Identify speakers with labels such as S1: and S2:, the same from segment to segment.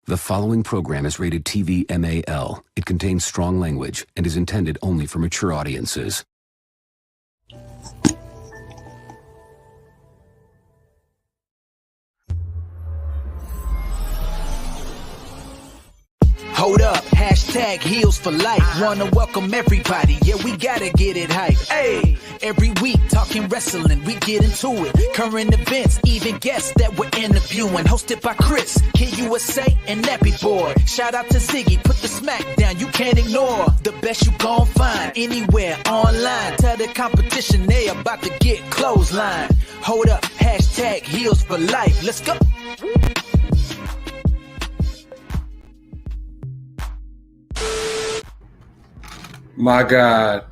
S1: The following program is rated TV MAL. It contains strong language and is intended only for mature audiences.
S2: Hold up, hashtag heels for life. Wanna welcome everybody, yeah, we gotta get it hype. Hey, every week talking wrestling, we get into it. Current events, even guests that we're interviewing. Hosted by Chris, Kid USA, and Nappy Boy. Shout out to Ziggy, put the smack down, you can't ignore. The best you gon' find anywhere online. Tell the competition they about to get clothesline. Hold up, hashtag heels for life. Let's go.
S3: My God,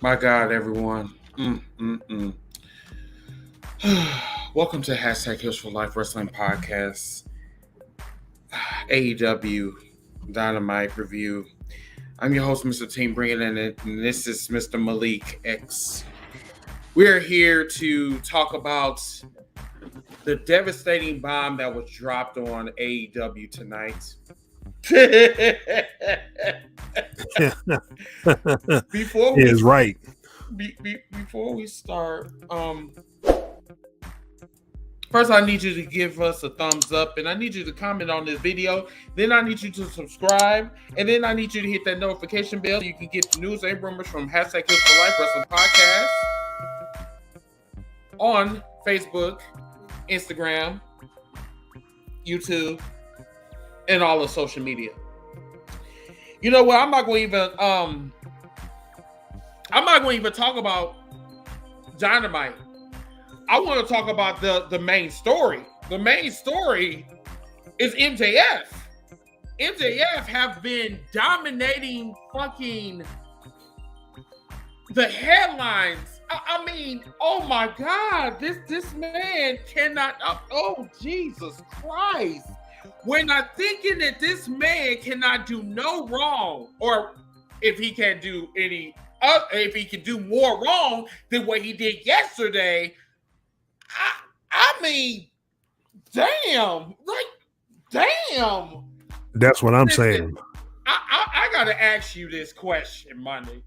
S3: everyone. Welcome to Hashtag Heels for Life Wrestling Podcast, Aew Dynamite review. I'm your host, Mr. Team Bringing in it, and this is Mr. Malik X. We're here to talk about the devastating bomb that was dropped on AEW tonight. Before we
S4: is right.
S3: Before we start, first I need you to give us a thumbs up, and I need you to comment on this video. Then I need you to subscribe, and then I need you to hit that notification bell so you can get the news and rumors from Hashtag Heels for Life Wrestling Podcast on Facebook, Instagram, YouTube, and all of social media. You know what? I'm not going to even talk about Dynamite. I want to talk about the main story. The main story is MJF. MJF have been dominating fucking the headlines. I mean, oh my God, this man cannot. Oh Jesus Christ! We're not thinking that this man cannot do no wrong, or if he can do if he can do more wrong than what he did yesterday. I mean, damn, damn.
S4: That's what I'm saying.
S3: I gotta ask you this question, my nigga.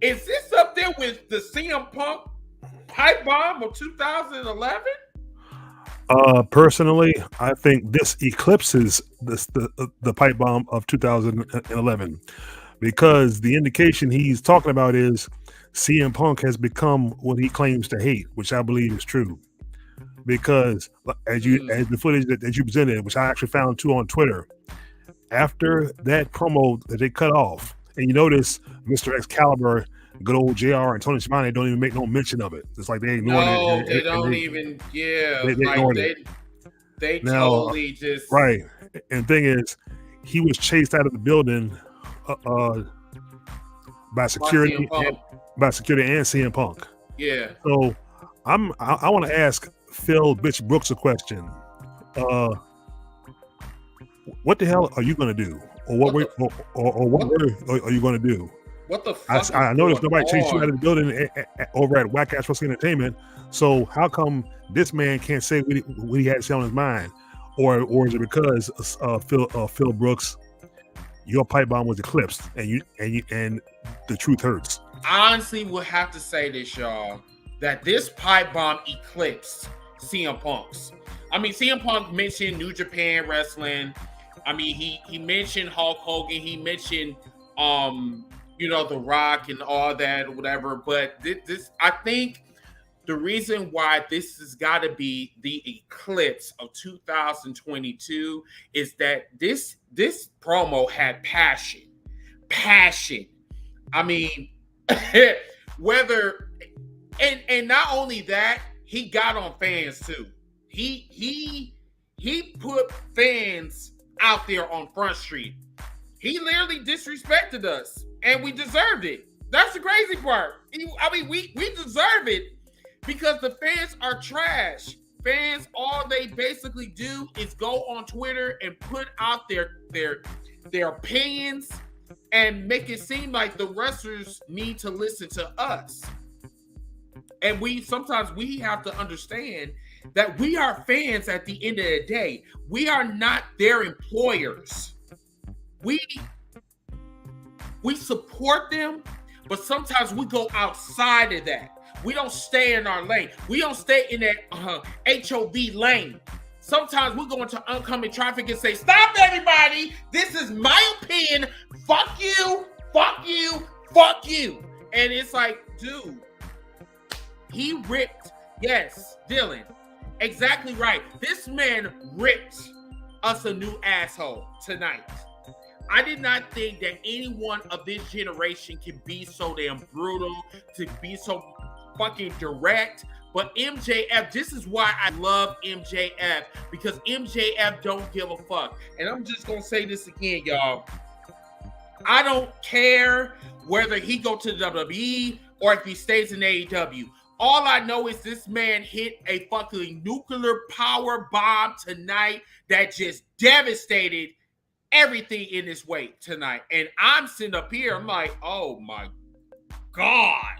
S3: Is this up there with the CM Punk pipe bomb of 2011?
S4: Personally, I think this eclipses the pipe bomb of 2011, because the indication he's talking about is CM Punk has become what he claims to hate, which I believe is true. Because as the footage that you presented, which I actually found too on Twitter, after that promo that they cut off, and you notice Mr. Excalibur, good old JR, and Tony Schiavone don't even make no mention of it. It's like they ignored it.
S3: No, they don't even. Yeah,
S4: they ignored it.
S3: They totally just
S4: right. And the thing is, he was chased out of the building by security and CM Punk.
S3: Yeah.
S4: So I want to ask Phil Bitch Brooks a question. What the hell are you going to do, or what are you going to do?
S3: What the fuck?
S4: I noticed nobody chased you out of the building over at Whack Ass Wrestling Entertainment. So how come this man can't say what he had to say on his mind, or is it because Phil Brooks, your pipe bomb was eclipsed, and the truth hurts?
S3: I honestly would have to say this, y'all, that this pipe bomb eclipsed CM Punk's. I mean, CM Punk mentioned New Japan Wrestling. I mean, he mentioned Hulk Hogan. He mentioned The Rock and all that or whatever. But this I think the reason why this has got to be the eclipse of 2022 is that this promo had passion. I mean, whether and not only that, he got on fans too. He put fans out there on Front Street. He literally disrespected us, and we deserved it. That's the crazy part. We deserve it because the fans are trash. Fans, all they basically do is go on Twitter and put out their opinions and make it seem like the wrestlers need to listen to us. And sometimes we have to understand that we are fans at the end of the day. We are not their employers. We support them, but sometimes we go outside of that. We don't stay in our lane. We don't stay in that HOV lane. Sometimes we go into oncoming traffic and say, stop everybody. This is my opinion. Fuck you, fuck you, fuck you. And it's like, dude, he ripped, yes, Dylan, exactly right. This man ripped us a new asshole tonight. I did not think that anyone of this generation can be so damn brutal, to be so fucking direct. But MJF, this is why I love MJF, because MJF don't give a fuck. And I'm just gonna say this again, y'all. I don't care whether he go to the WWE or if he stays in AEW. All I know is this man hit a fucking nuclear power bomb tonight that just devastated everything in his way tonight. And I'm sitting up here, I'm like, oh my God.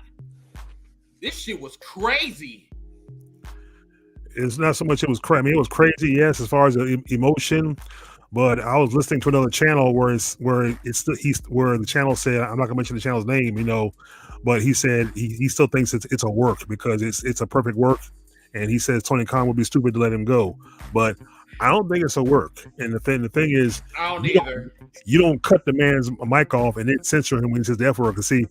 S3: This shit was crazy.
S4: It's not so much it was crazy. I mean, it was crazy, yes, as far as the emotion. But I was listening to another channel where the channel said, I'm not gonna mention the channel's name, you know, but he said he still thinks it's a work because it's a perfect work, and he says Tony Khan would be stupid to let him go. But I don't think it's a work. And the thing is,
S3: I don't either.
S4: You don't cut the man's mic off and then censor him when he says the F word. Because see,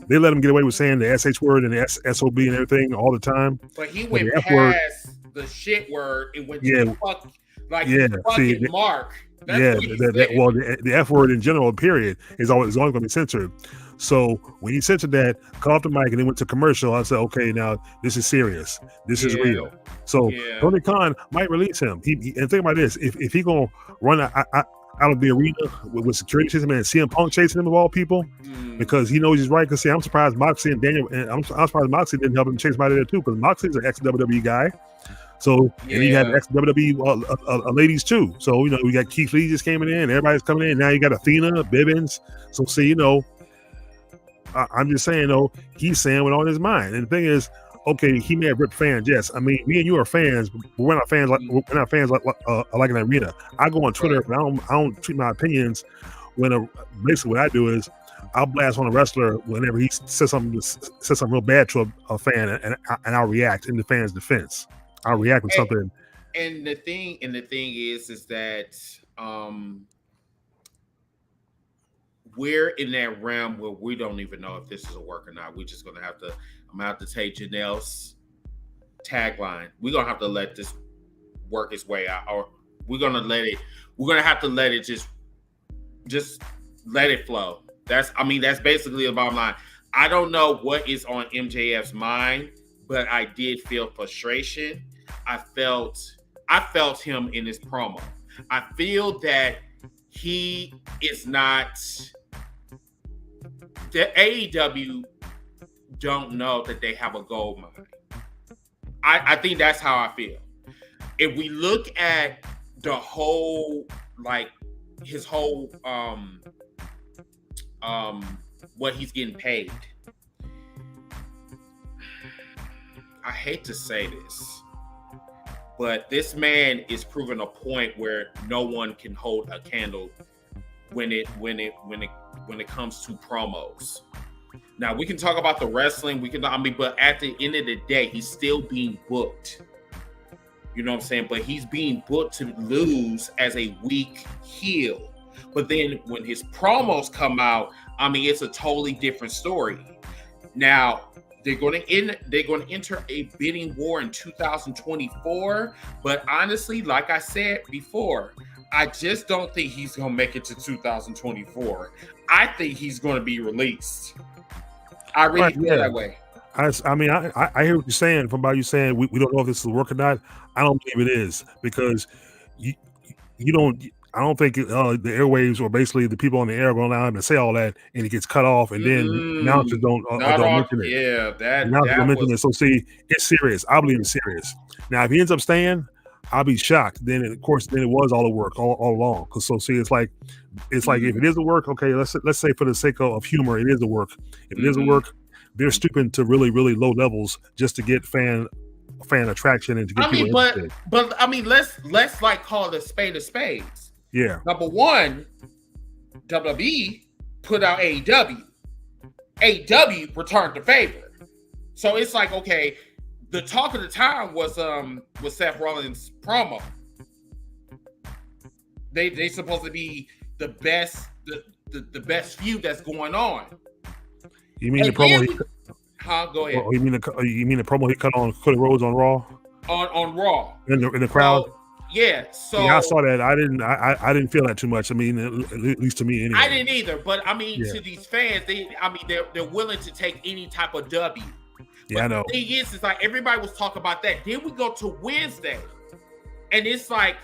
S4: they let him get away with saying the SH word and the SOB and everything all the time.
S3: But he went past the shit word and went to the fuck, like fucking mark. That's
S4: the F word in general, period, is always going to be censored. So when he censored that, cut off the mic and then went to commercial, I said, okay, now this is serious. This is real. So Tony Khan might release him. And think about this: if he gonna run out of the arena with security chasing him and CM Punk chasing him of all people, because he knows he's right. Because I'm surprised Moxley and Daniel, and I'm surprised Moxley didn't help him chase by there too, because Moxley's an ex-WWE guy. So and he had ex-WWE ladies too. So you know we got Keith Lee just came in, everybody's coming in. Now you got Athena, Bibbins. So see, you know, I'm just saying though, he's saying what's on his mind. And the thing is, okay, he may have ripped fans. Yes, I mean, me and you are fans, but we're not fans like an arena. I go on Twitter, but I don't treat my opinions when basically what I do is I'll blast on a wrestler whenever he says something real bad to a fan, and I'll react in the fan's defense. I'll react with something.
S3: And the thing is that we're in that realm where we don't even know if this is a work or not. We're just gonna have to. I'm gonna have to take Janelle's tagline. We're gonna have to let this work its way out, or we're gonna have to let it just let it flow. That's basically the bottom line. I don't know what is on MJF's mind, but I did feel frustration. I felt him in his promo. I feel that he is not. The AEW don't know that they have a gold mine. I think that's how I feel. If we look at the whole, like his whole what he's getting paid. I hate to say this, but this man is proving a point where no one can hold a candle when it comes to promos. Now we can talk about the wrestling, but at the end of the day, he's still being booked. You know what I'm saying? But he's being booked to lose as a weak heel. But then when his promos come out, it's a totally different story. Now they're going to enter a bidding war in 2024. But honestly, like I said before, I just don't think he's going to make it to 2024. I think he's going to be released. I really feel that way.
S4: I hear what you're saying from about you saying we don't know if this will work or not. I don't believe it is, because you don't. I don't think the airwaves or basically the people on the air are going to allow him to say all that, and it gets cut off, and then announcers don't mention it.
S3: Yeah, that
S4: mention it. So see, it's serious. I believe it's serious. Now, if he ends up staying, I'll be shocked. Then it was all the work all along. Cause so see, it's like if it is the work, okay, let's say for the sake of humor, it is the work. If it is the work, they're stooping to really, really low levels just to get fan fan attraction and to get people interested.
S3: But I mean, let's like call it a spade of spades.
S4: Yeah.
S3: Number one, WWE put out AEW. AEW returned the favor. So it's like, okay, the talk of the time was Seth Rollins' promo. They supposed to be the best best feud that's going on.
S4: You mean the promo?
S3: Go ahead.
S4: Oh, you mean the promo he cut on Cody Rhodes on Raw?
S3: On Raw
S4: in the crowd.
S3: So
S4: I saw that. I didn't feel that too much. I mean, at least to me anyway.
S3: I didn't either. But I mean, to these fans, they're willing to take any type of W.
S4: Yeah, I know.
S3: The thing is like everybody was talking about that. Then we go to Wednesday, and it's like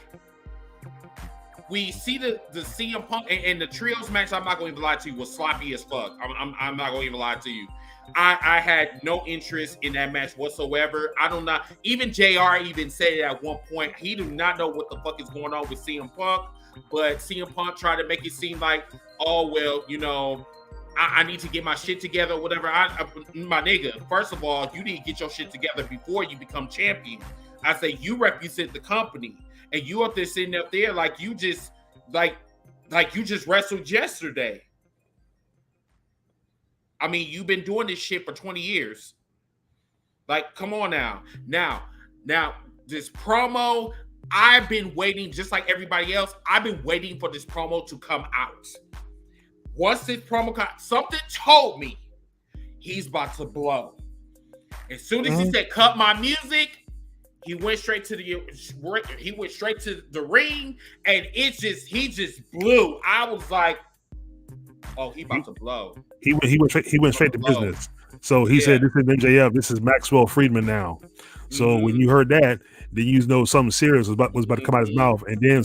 S3: we see the CM Punk and the trios match. I'm not going to lie to you, was sloppy as fuck. I'm not going to even lie to you. I had no interest in that match whatsoever. I don't know. Even JR even said it at one point. He do not know what the fuck is going on with CM Punk, but CM Punk tried to make it seem like, oh well, you know, I need to get my shit together, whatever. My nigga, first of all, you need to get your shit together before you become champion. I say you represent the company, and you up there sitting up there like you just like you just wrestled yesterday. I mean, you've been doing this shit for 20 years. Like, come on now. Now, this promo, I've been waiting, just like everybody else, I've been waiting for this promo to come out. Once this promo something told me he's about to blow. As soon as he said, cut my music, he went straight to the ring, and he just blew. I was like, oh, he about to blow. He
S4: went straight to business. So he said, "This is MJF. This is Maxwell Friedman now." So when you heard that, then you know something serious was about to come out of his mouth. And then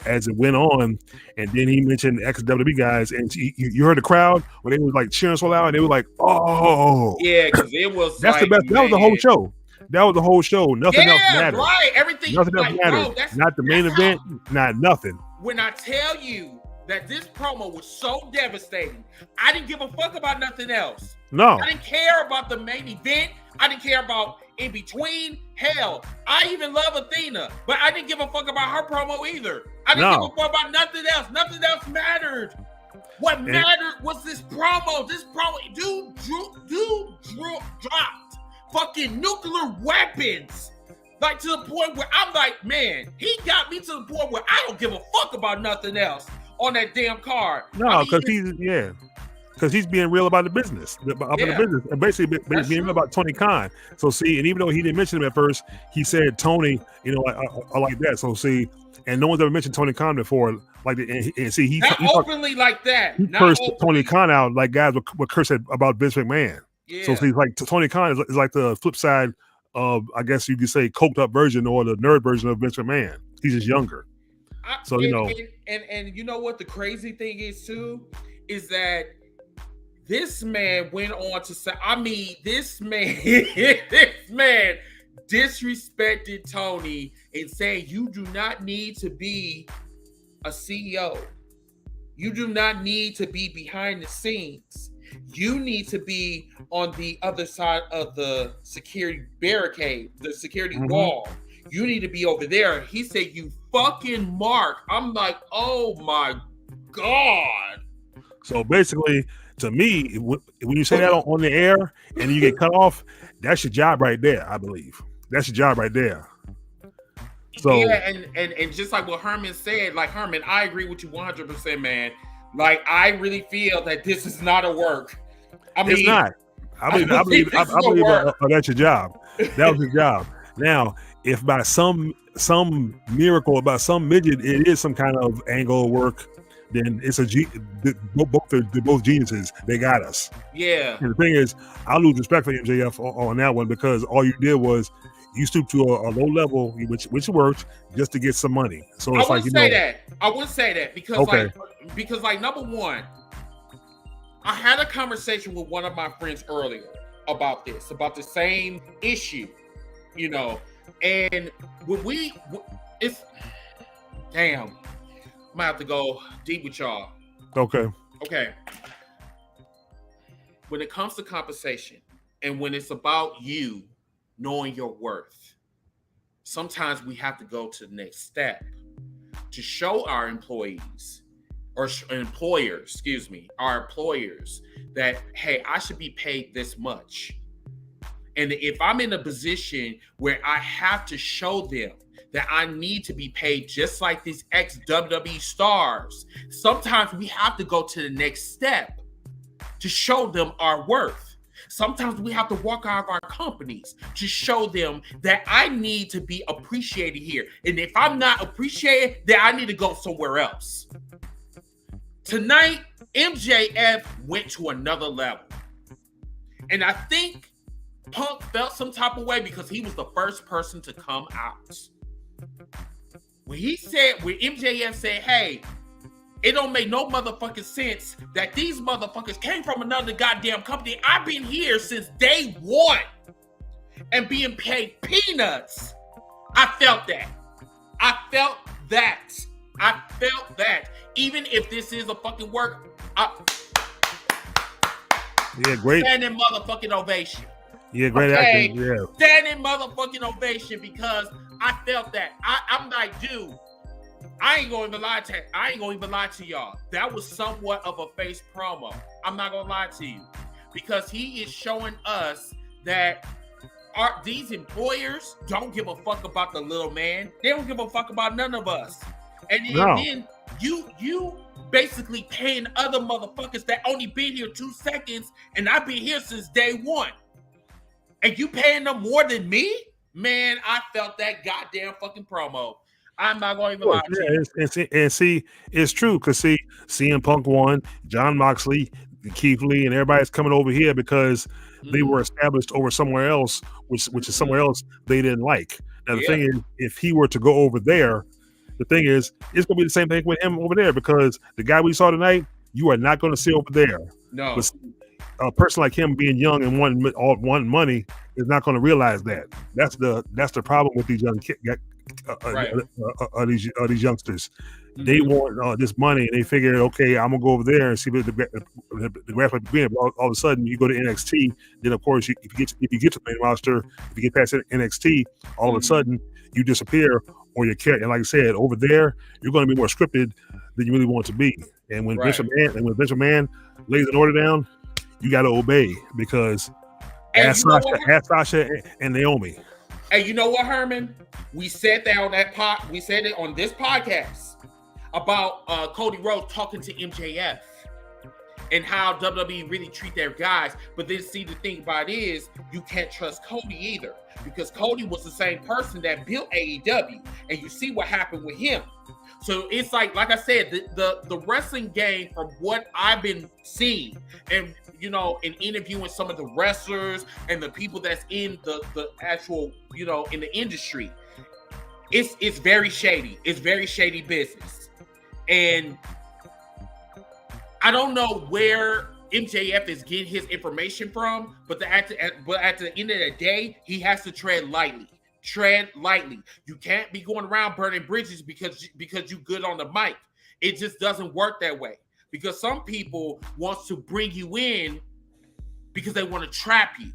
S4: as it went on, and then he mentioned ex-WWE guys, and you heard the crowd when they was like cheering so loud, and they were like, "Oh,
S3: yeah," because it was
S4: that's the best. Man. That was the whole show. That was the whole show. Nothing else mattered.
S3: Right, everything.
S4: Nothing else mattered. Bro, not the main event. Not nothing.
S3: When I tell you that this promo was so devastating, I didn't give a fuck about nothing else.
S4: No.
S3: I didn't care about the main event. I didn't care about in between. Hell, I even love Athena, but I didn't give a fuck about her promo either. I didn't give a fuck about nothing else. Nothing else mattered. What mattered was this promo. This promo, dude dropped fucking nuclear weapons. Like to the point where I'm like, man, he got me to the point where I don't give a fuck about nothing else on that damn card.
S4: No, because he's being real about the business, and basically being real about Tony Khan. So see, and even though he didn't mention him at first, he said Tony, you know, I like that. So see, and no one's ever mentioned Tony Khan before, like, and see, he
S3: openly like that.
S4: He cursed Tony Khan out like guys would curse about Vince McMahon.
S3: Yeah.
S4: So see, like Tony Khan is like the flip side of, I guess you could say, coked up version or the nerd version of Vince McMahon. He's just younger.
S3: And you know what the crazy thing is too, is that this man went on to say, I mean, this man disrespected Tony and saying, you do not need to be a CEO. You do not need to be behind the scenes. You need to be on the other side of the security barricade, the security wall. You need to be over there. He said, you fucking mark. I'm like, oh my God.
S4: So basically, to me, when you say that on the air and you get cut off, that's your job right there, I believe. That's your job right there. So
S3: yeah, and just like what Herman said, like, Herman, I agree with you 100%, man. Like, I really feel that this is not a work. I mean,
S4: it's not. I believe that's your job. That was your job. Now, if by some miracle, about some midget, it is some kind of angle work, then it's both geniuses. They got us.
S3: Yeah.
S4: And the thing is, I lose respect for MJF on that one, because all you did was you stooped to a low level, which worked, just to get some money. So it's like,
S3: I would say that because like number one, I had a conversation with one of my friends earlier about the same issue, you know, and when it's damn, I'm gonna have to go deep with y'all.
S4: Okay. When
S3: it comes to compensation and when it's about you knowing your worth. Sometimes we have to go to the next step to show our employees or employers, our employers that, hey, I should be paid this much. And if I'm in a position where I have to show them that I need to be paid just like these ex-WWE stars, sometimes we have to go to the next step to show them our worth. Sometimes we have to walk out of our companies to show them that I need to be appreciated here. And if I'm not appreciated, then I need to go somewhere else. Tonight, MJF went to another level. And I think Punk felt some type of way because he was the first person to come out. When MJF said, hey, it don't make no motherfucking sense that these motherfuckers came from another goddamn company. I've been here since day one and being paid peanuts. I felt that. Even if this is a fucking work,
S4: yeah, great.
S3: Standing motherfucking ovation.
S4: Yeah, great acting. Yeah.
S3: Standing motherfucking ovation because I felt that. I'm like, dude, I ain't gonna even lie to y'all. That was somewhat of a face promo. I'm not gonna lie to you. Because he is showing us that these employers don't give a fuck about the little man. They don't give a fuck about none of us. And then you basically paying other motherfuckers that only been here 2 seconds, and I've been here since day one. And you paying them more than me? Man, I felt that goddamn fucking promo. I'm not going to even lie to you.
S4: And see, it's true because CM Punk won, John Moxley, Keith Lee, and everybody's coming over here because they were established over somewhere else, which is somewhere else they didn't like. Now the thing is, if he were to go over there, the thing is, it's going to be the same thing with him over there because the guy we saw tonight, you are not going to see over there.
S3: No.
S4: But a person like him being young and wanting money is not going to realize that. That's the problem with these young these youngsters. They want this money, and they figure, okay, I'm gonna go over there and see what the grass might be. All of a sudden, you go to NXT. Then, of course, if you get to the main roster, if you get past NXT, all of a sudden you disappear, or your character. And like I said, over there, you're going to be more scripted than you really want to be. And when Vince McMahon lays an order down, you got to obey because ask Sasha and Naomi.
S3: Hey, you know what, Herman? We said that on that pod. We said it on this podcast about Cody Rhodes talking to MJF and how WWE really treat their guys. But then, see, the thing about it is you can't trust Cody either because Cody was the same person that built AEW, and you see what happened with him. So it's like I said, the wrestling game, from what I've been seeing, and in interviewing some of the wrestlers and the people that's in the actual, in the industry, it's very shady. It's very shady business, and I don't know where MJF is getting his information from, but at the end of the day, he has to tread lightly. Tread lightly. You can't be going around burning bridges because you good on the mic. It just doesn't work that way. Because some people want to bring you in because they want to trap you.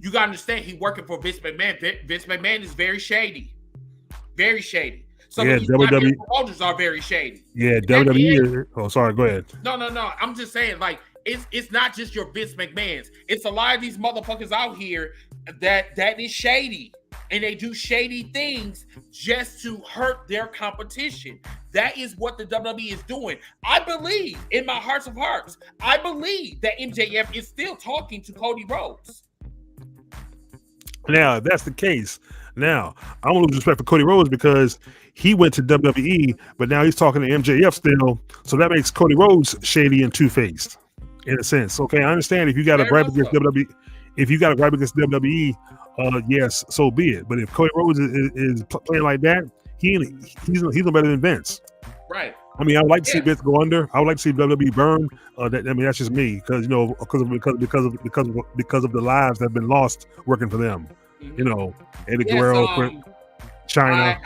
S3: You gotta understand, he working for Vince McMahon. Vince McMahon is very shady. Very shady. Some of these WWE promoters are very shady.
S4: Yeah, WWE. Oh, sorry. Go ahead.
S3: No. I'm just saying, it's not just your Vince McMahons. It's a lot of these motherfuckers out here that is shady. And they do shady things just to hurt their competition. That is what the WWE is doing. I believe, in my hearts of hearts, I believe that MJF is still talking to Cody Rhodes.
S4: Now, if that's the case, now, I don't lose respect for Cody Rhodes because he went to WWE, but now he's talking to MJF still. So that makes Cody Rhodes shady and two-faced, in a sense. Okay, I understand if you got a gripe against WWE. If you got a gripe against WWE, yes, so be it. But if Cody Rhodes is playing like that, he's no better than Vince.
S3: Right.
S4: I mean, I would like to see Vince go under. I would like to see WWE burn. That's just me, because because of the lives that have been lost working for them. Eddie Guerrero, China.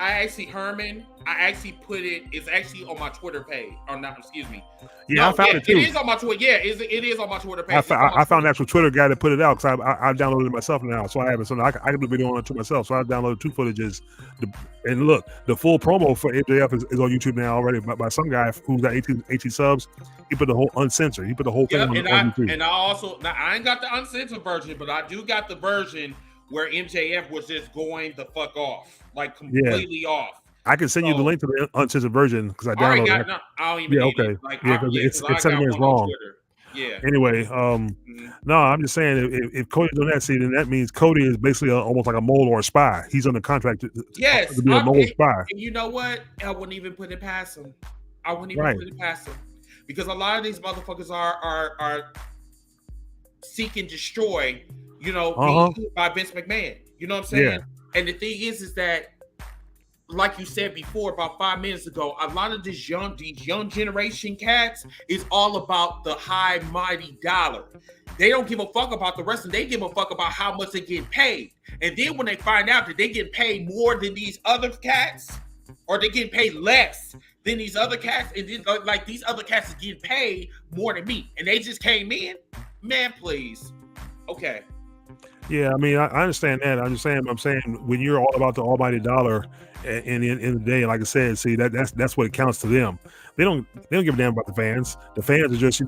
S3: I actually, Herman, I actually put it. It's actually on my Twitter page. Or not? Excuse me.
S4: Yeah,
S3: No,
S4: I found it too.
S3: It is on my Twitter. Yeah, it is on my Twitter page.
S4: I found an actual Twitter guy that put it out because I downloaded it myself now, so I have it. So I can do a video on it to myself. So I downloaded 2 footages. And look, the full promo for MJF is on YouTube now already by some guy who's got 18 subs. He put the whole uncensored. He put the whole thing on YouTube.
S3: And I also, now I ain't got the uncensored version, but I do got the version where MJF was just going the fuck off, like completely off.
S4: I can send you the link to the uncensored version because I downloaded it.
S3: I don't even need it. Like,
S4: because it's 7 minutes long.
S3: Yeah.
S4: Anyway, no, I'm just saying if Cody's doing that, then that means Cody is basically almost like a mole or a spy. He's on the contract to be a mole spy.
S3: And you know what? I wouldn't even put it past him. Put it past him because a lot of these motherfuckers are seek and destroy. You know, being by Vince McMahon. You know what I'm saying? Yeah. And the thing is that, like you said before, about 5 minutes ago, a lot of these young generation cats is all about the high mighty dollar. They don't give a fuck about the wrestling. They give a fuck about how much they get paid. And then when they find out that they get paid more than these other cats, or they get paid less than these other cats, and then, like these other cats is getting paid more than me, and they just came in, man, please, okay.
S4: Yeah, I mean, I understand that. I'm saying when you're all about the almighty dollar, and in the day, like I said, see that's what it counts to them. They don't give a damn about the fans. The fans are just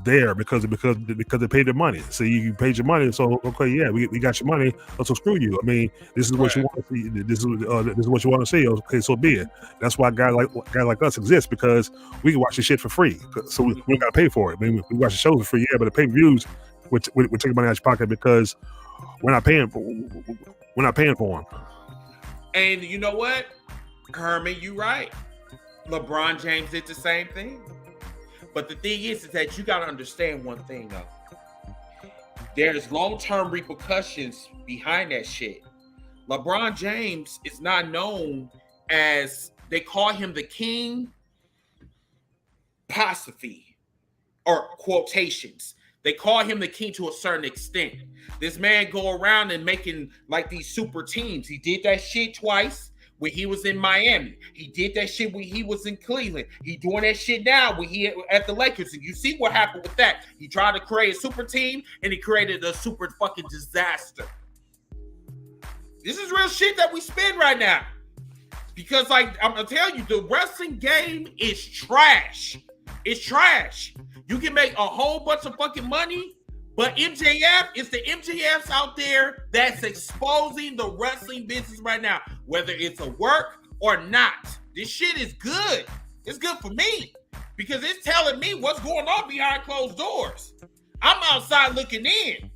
S4: there because they paid their money. So you paid your money, so okay, yeah, we got your money. So screw you. I mean, this is what you want to see. This is what you want to see. Okay, so be it. That's why guys like us exist, because we can watch the shit for free. So we don't got to pay for it. I mean, we watch the shows for free, yeah, but the pay-per-views, we're taking money out your pocket because we're not paying for them.
S3: And you know what, Herman, you right. LeBron James did the same thing. But the thing is that you got to understand one thing, though. There's long-term repercussions behind that shit. LeBron James is not known as, they call him the king, apostrophe, or quotations. They call him the king to a certain extent. This man go around and making like these super teams. He did that shit twice when he was in Miami. He did that shit when he was in Cleveland. He doing that shit now when he at the Lakers. And you see what happened with that. He tried to create a super team and he created a super fucking disaster. This is real shit that we spend right now. Because like I'm gonna tell you, the wrestling game is trash. It's trash. You can make a whole bunch of fucking money, but MJF, it's the MJFs out there that's exposing the wrestling business right now, whether it's a work or not. This shit is good. It's good for me because it's telling me what's going on behind closed doors. I'm outside looking in.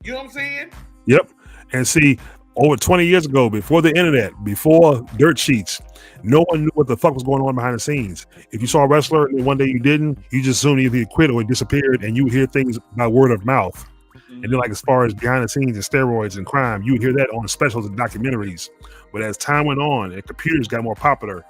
S3: You know what I'm saying?
S4: Yep. And see, over 20 years ago, before the internet, before dirt sheets, no one knew what the fuck was going on behind the scenes. If you saw a wrestler and one day you didn't, you just assumed either he quit or he disappeared, and you would hear things by word of mouth. And then, like, as far as behind the scenes and steroids and crime, you would hear that on specials and documentaries. But as time went on and computers got more popular,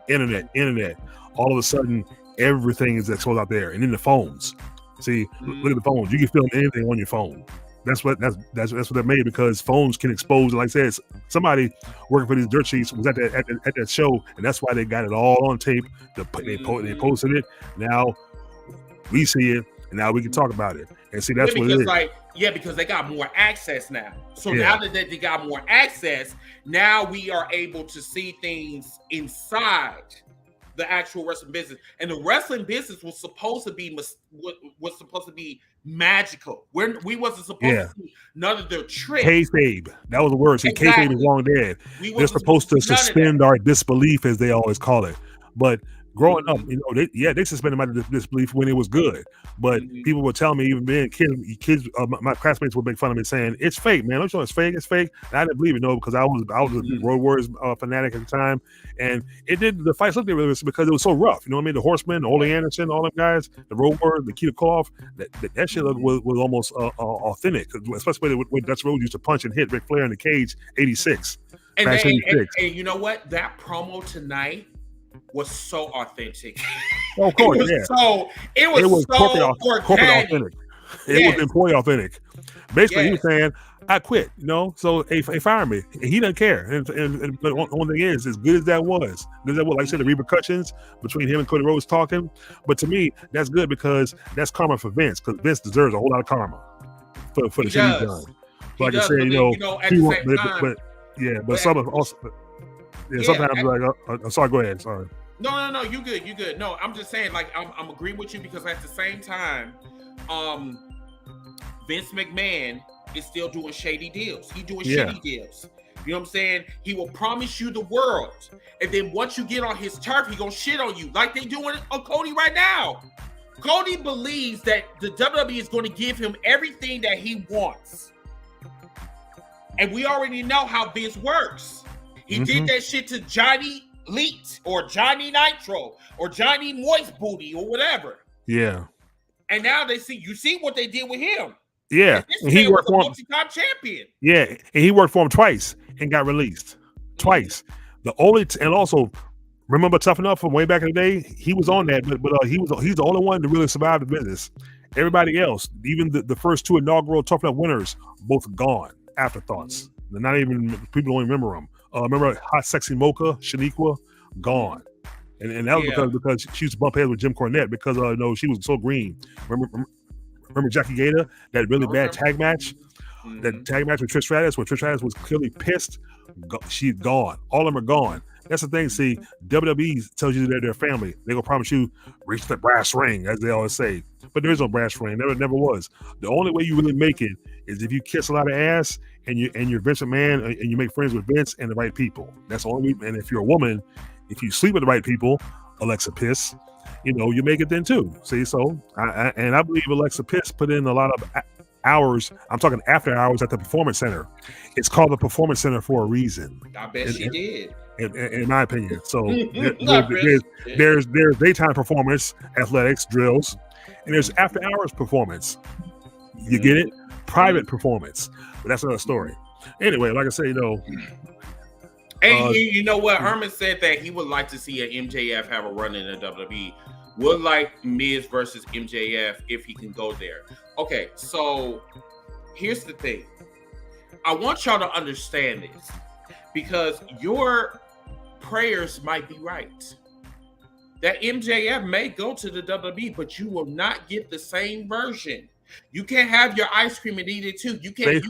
S4: internet, all of a sudden, everything is exposed out there. And then the phones. See, look at the phones. You can film anything on your phone. That's what they're made, because phones can expose. Like I said, somebody working for these dirt sheets was at that show, and that's why they got it all on tape. They posted it. Now we see it, and now we can talk about it. And see, that's what it is.
S3: Because they got more access now. So now that they got more access, now we are able to see things inside the actual wrestling business. And the wrestling business was supposed to be magical. We wasn't supposed to see none of their tricks.
S4: Kayfabe. That was the word. See, exactly. Kayfabe is long dead. They're supposed to suspend our disbelief, as they always call it. But growing up, they suspended my disbelief when it was good. But people would tell me, even being kids, my classmates would make fun of me saying, "It's fake, man. Don't you know it's fake? It's fake." And I didn't believe it, because I was a big Road Warriors fanatic at the time, and the fights looked really because it was so rough. You know what I mean? The Horsemen, Ole Anderson, all them guys, the Road Warriors, the Nikita Koloff, that shit was almost authentic, especially when Dutch Rhodes used to punch and hit Ric Flair in the cage, '86.
S3: And you know what? That promo tonight was so authentic.
S4: Oh, of course,
S3: it was so
S4: corporate authentic. It was employee authentic. Basically, he was saying, I quit, so they fired me. And he doesn't care. And but the only thing is, as good as that was, like I said, the repercussions between him and Cody Rhodes talking. But to me, that's good because that's karma for Vince, because Vince deserves a whole lot of karma for the shit he's done. But like I said,
S3: at the same time,
S4: but some of also, sometimes like, I'm sorry, go ahead. Sorry.
S3: No, you good. No, I'm just saying, like, I'm agreeing with you because at the same time, Vince McMahon is still doing shady deals. He's doing shady deals. You know what I'm saying? He will promise you the world, and then once you get on his turf, he gonna shit on you like they doing on Cody right now. Cody believes that the WWE is going to give him everything that he wants, and we already know how Vince works. He did that shit to Johnny Leet or Johnny Nitro or Johnny Moist Booty or whatever.
S4: Yeah.
S3: And now you see what they did with him.
S4: Yeah,
S3: and he worked for him. Multi-time champion.
S4: Yeah, and he worked for him twice and got released twice. And also remember Tough Enough from way back in the day. He was on that, but he's the only one to really survive the business. Everybody else, even the first two inaugural Tough Enough winners, both gone. Afterthoughts. They're not even people don't remember them. Remember Hot Sexy Mocha, Shaniqua, gone. And that was because she used to bump heads with Jim Cornette because she was so green. Remember Jackie Gator, that really bad tag match? That tag match with Trish Stratus, where Trish Stratus was clearly pissed. She's gone. All of them are gone. That's the thing. See, WWE tells you that they're family. They're going to promise you, reach the brass ring, as they always say. But there is no brass ring. Never was. The only way you really make it is if you kiss a lot of ass and you're Vince McMahon and you make friends with Vince and the right people. That's the only way. And if you're a woman, if you sleep with the right people, Alexa Piss, you make it then too. See, so I believe Alexa Piss put in a lot of hours. I'm talking after hours at the Performance Center. It's called the Performance Center for a reason.
S3: I bet she did.
S4: In my opinion. So there's daytime performance, athletics, drills, and there's after hours performance. You get it? Private performance. But that's another story. Anyway, like I say,
S3: and you know what? Herman said that he would like to see a MJF have a run in the WWE. Would like Miz versus MJF if he can go there. Okay, so here's the thing. I want y'all to understand this because your prayers might be right. That MJF may go to the WWE, but you will not get the same version. You can't have your ice cream and eat it too. You can't.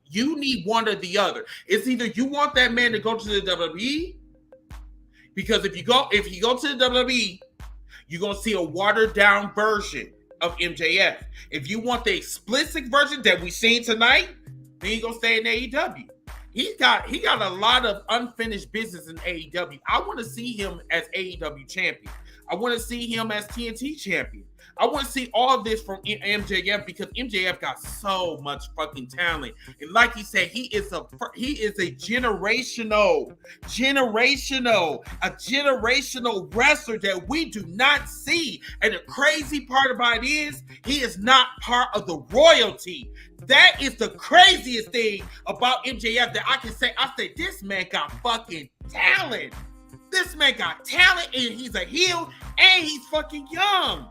S3: You need one or the other. It's either you want that man to go to the WWE, because if he go to the WWE, you're gonna see a watered down version of MJF. If you want the explicit version that we seen tonight, then you're gonna stay in AEW. He got a lot of unfinished business in AEW. I want to see him as AEW champion. I want to see him as TNT champion. I want to see all of this from MJF because MJF got so much fucking talent. And like he said, he is a generational wrestler that we do not see. And the crazy part about it is he is not part of the royalty. That is the craziest thing about MJF that I can say. I say this man got fucking talent. This man got talent and he's a heel and he's fucking young.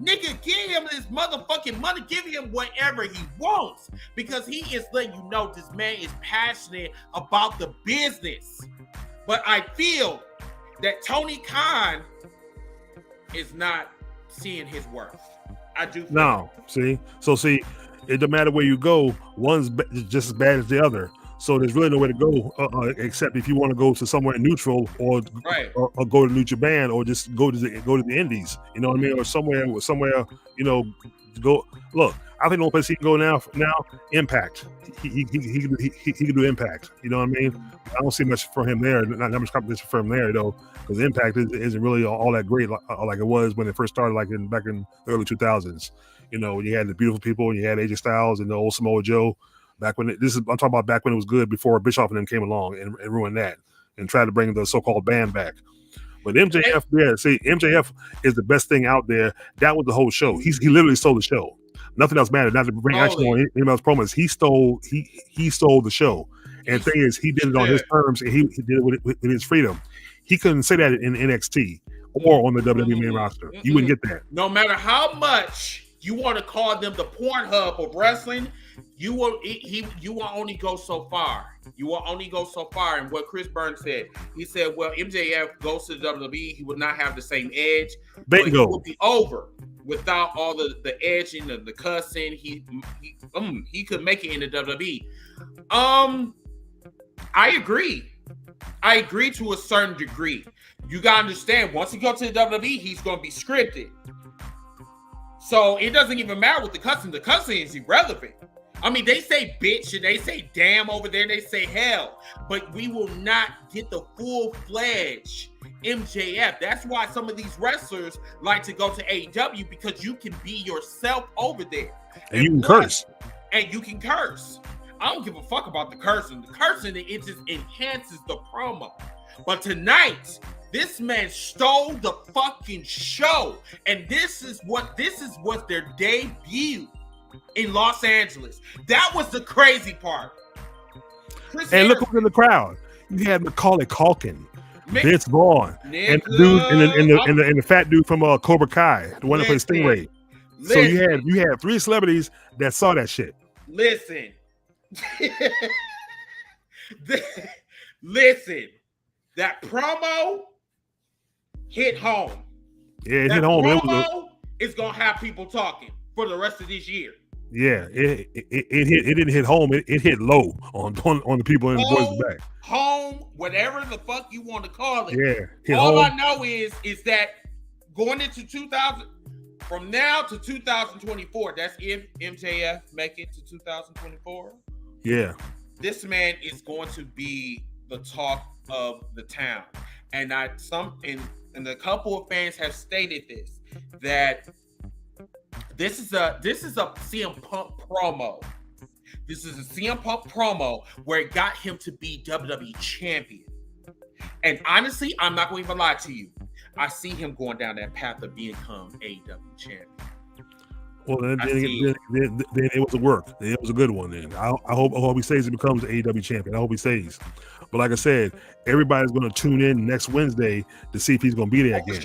S3: Nigga, give him his motherfucking money. Give him whatever he wants because he is letting you know this man is passionate about the business. But I feel that Tony Khan is not seeing his worth. I do.
S4: No, see, it doesn't matter where you go. One's just as bad as the other. So there's really nowhere to go except if you want to go to somewhere neutral or go to New Japan or just go to the Indies. You know what I mean? Or somewhere. Go look. I think the only place he can go now Impact. He can do Impact. You know what I mean? I don't see much for him there. Not much competition for him there though, because Impact isn't really all that great like it was when it first started, back in the early 2000s. When you had the beautiful people and you had AJ Styles and the old Samoa Joe. I'm talking about back when it was good before Bischoff and them came along and ruined that and tried to bring the so-called band back. But MJF, MJF is the best thing out there. That was the whole show. He literally stole the show. Nothing else mattered. Not to bring action on anyone else's promos. He stole the show. And the thing is, he did it on his terms and he did it with his freedom. He couldn't say that in NXT or on the WWE main roster. You wouldn't get that.
S3: No matter how much you want to call them the Pornhub of wrestling, You will only go so far. You will only go so far. And what Chris Burns said, he said, well, MJF goes to the WWE, he would not have the same edge. But he will be over without all the edging and the cussing. He could make it in the WWE. I agree. I agree to a certain degree. You gotta understand, once he goes to the WWE, he's gonna be scripted. So it doesn't even matter with the cussing. The cussing is irrelevant. I mean, they say bitch and they say damn over there, they say hell, but we will not get the full-fledged MJF. That's why some of these wrestlers like to go to AEW, because you can be yourself over there.
S4: And you can curse.
S3: And you can curse. I don't give a fuck about the cursing. The cursing, it just enhances the promo. But tonight, this man stole the fucking show. And this is what their debut in Los Angeles. That was the crazy part.
S4: And look who's in the crowd. You had Macaulay Culkin, Vince Vaughn, and the dude and the fat dude from Cobra Kai, the one that plays Stingray. So you had 3 celebrities that saw that shit.
S3: Listen. Listen. That promo hit home.
S4: Yeah, it hit home.
S3: Promo is gonna have people talking for the rest of this year.
S4: Yeah, it didn't hit home. It hit low on the people in the boys' back.
S3: Home, whatever the fuck you want to call it.
S4: Yeah.
S3: All I know is that going into 2000, from now to 2024, that's if MJF make it to 2024.
S4: Yeah.
S3: This man is going to be the talk of the town. And a couple of fans have stated this, that this is a CM Punk promo. This is a CM Punk promo where it got him to be WWE champion. And honestly, I'm not going to even lie to you. I see him going down that path of become AEW champion.
S4: Well, then it was a work. It was a good one. Then I hope he stays and becomes the AEW champion. I hope he stays. But like I said, everybody's going to tune in next Wednesday to see if he's going to be there again.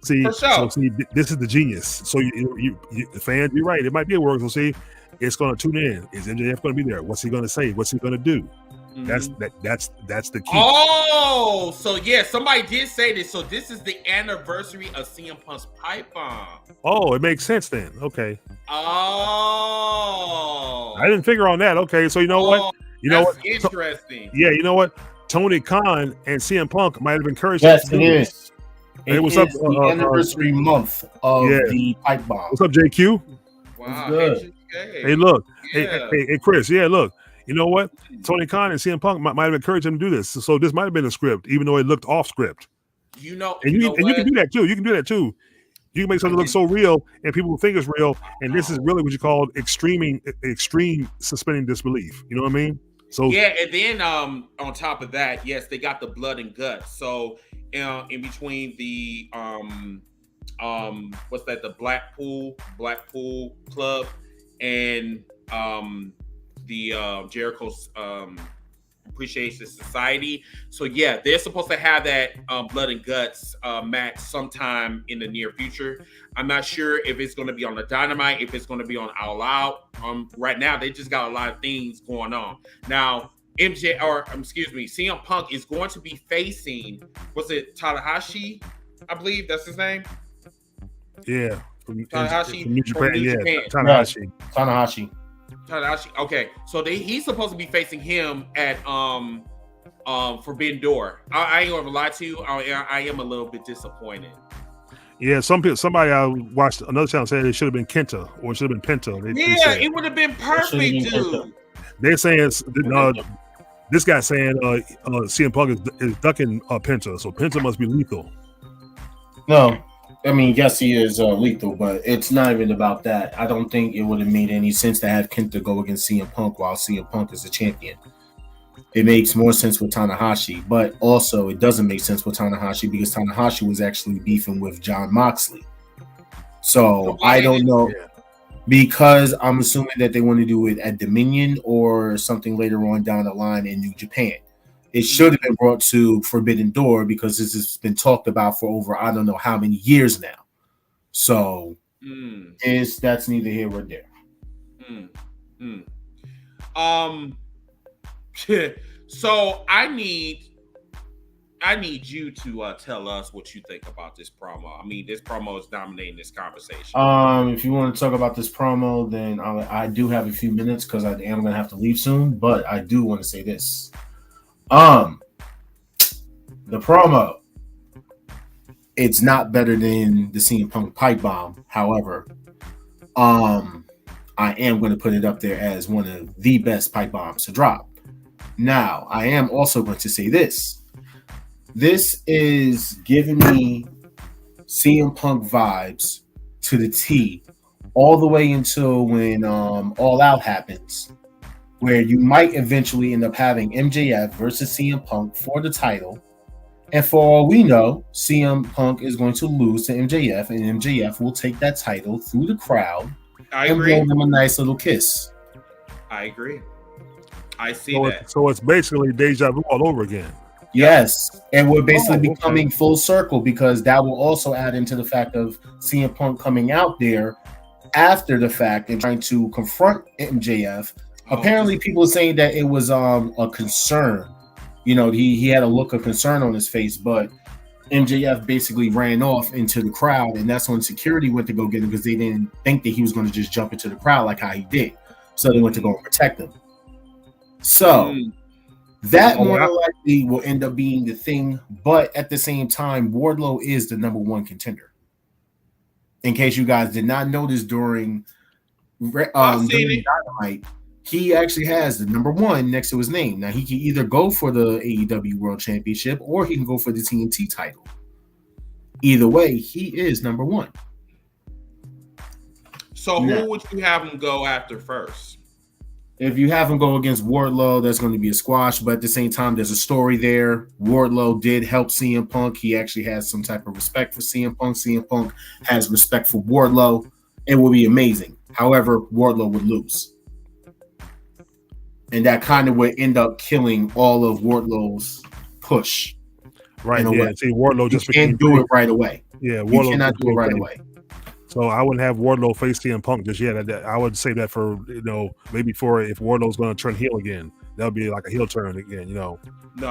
S4: See, this is the genius. So you the fans, you're right. It might be a work. So see, it's going to tune in. Is MJF going to be there? What's he going to say? What's he going to do? Mm-hmm. That's the key.
S3: Oh, so yeah, somebody did say this. So this is the anniversary of CM Punk's pipe bomb.
S4: Oh, it makes sense then. Okay.
S3: Oh,
S4: I didn't figure on that. Okay, so you know what? You know what?
S3: Interesting.
S4: Yeah, you know what? Tony Khan and CM Punk might have encouraged him to do this.
S5: It was the anniversary month of the pipe bomb.
S4: What's up, JQ?
S3: Wow.
S5: Good.
S4: Hey, look. Yeah. Hey, Chris. Yeah, look. You know what? Tony Khan and CM Punk might have encouraged him to do this. So this might have been a script, even though it looked off script.
S3: And you
S4: can do that too. You can do that too. You can make something look so real, and people will think it's real. And this is really what you call extreme suspending disbelief. You know what I mean? So
S3: yeah, and then on top of that, yes, they got the blood and guts. So in between the what's that? The Blackpool Club and the Jericho's Appreciation Society. So yeah, they're supposed to have that blood and guts match sometime in the near future. I'm not sure if it's going to be on the Dynamite, if it's going to be on All Out. Right now, they just got a lot of things going on. Now, CM Punk is going to be facing, was it Tanahashi? I believe that's his name.
S4: Yeah,
S3: Tanahashi
S4: from New Japan.
S3: Japan.
S5: Tanahashi.
S3: Okay, so he's supposed to be facing him at Forbidden Door. I ain't gonna lie to you. I am a little bit disappointed.
S4: Yeah, somebody I watched another channel said it should have been Kenta or it should have been Penta.
S3: It would have been perfect, dude.
S4: They're saying this guy's saying CM Punk is ducking Penta, so Penta must be lethal.
S5: No. I mean, yes, he is lethal, but it's not even about that. I don't think it would have made any sense to have Kenta go against CM Punk while CM Punk is the champion. It makes more sense with Tanahashi, but also it doesn't make sense with Tanahashi because Tanahashi was actually beefing with Jon Moxley. So I don't know, because I'm assuming that they want to do it at Dominion or something later on down the line in New Japan. It should have been brought to Forbidden Door because this has been talked about for over I don't know how many years now. So that's neither here nor there.
S3: So I need you to tell us what you think about this promo. I mean, this promo is dominating this conversation.
S5: If you want to talk about this promo, then I do have a few minutes because I am gonna have to leave soon. But I do want to say this. The promo, it's not better than the CM Punk pipe bomb. However, I am going to put it up there as one of the best pipe bombs to drop. Now, I am also going to say this. This is giving me CM Punk vibes to the T all the way until when All Out happens, where you might eventually end up having MJF versus CM Punk for the title. And for all we know, CM Punk is going to lose to MJF, and MJF will take that title through the crowd.
S3: I
S5: and
S3: agree.
S5: blow them a nice little kiss.
S3: I agree. I see
S4: So
S3: that.
S4: So it's basically deja vu all over again.
S5: Yes, and we're basically
S4: okay.
S5: becoming full circle because that will also add into the fact of CM Punk coming out there after the fact and trying to confront MJF. Apparently, people are saying that it was a concern. You know, he had a look of concern on his face, but MJF basically ran off into the crowd, and that's when security went to go get him because they didn't think that he was going to just jump into the crowd like how he did. So they went to go and protect him. So that more than likely will end up being the thing, but at the same time, Wardlow is the number one contender. In case you guys did not notice during Dynamite, he actually has the number one next to his name. Now he can either go for the AEW World Championship or he can go for the TNT title. Either way, he is number one.
S3: So who would you have him go after first?
S5: If you have him go against Wardlow, that's going to be a squash. But at the same time, there's a story there. Wardlow did help CM Punk. He actually has some type of respect for CM Punk. CM Punk has respect for Wardlow. It will be amazing. However, Wardlow would lose. And that kind of would end up killing all of Wardlow's push.
S4: Right. Yeah. See, Wardlow just
S5: can't do it right away.
S4: Yeah.
S5: Wardlow you cannot do it right away.
S4: So I wouldn't have Wardlow face CM Punk just yet. I would say that for, maybe for if Wardlow's going to turn heel again, that'll be like a heel turn again,
S3: No,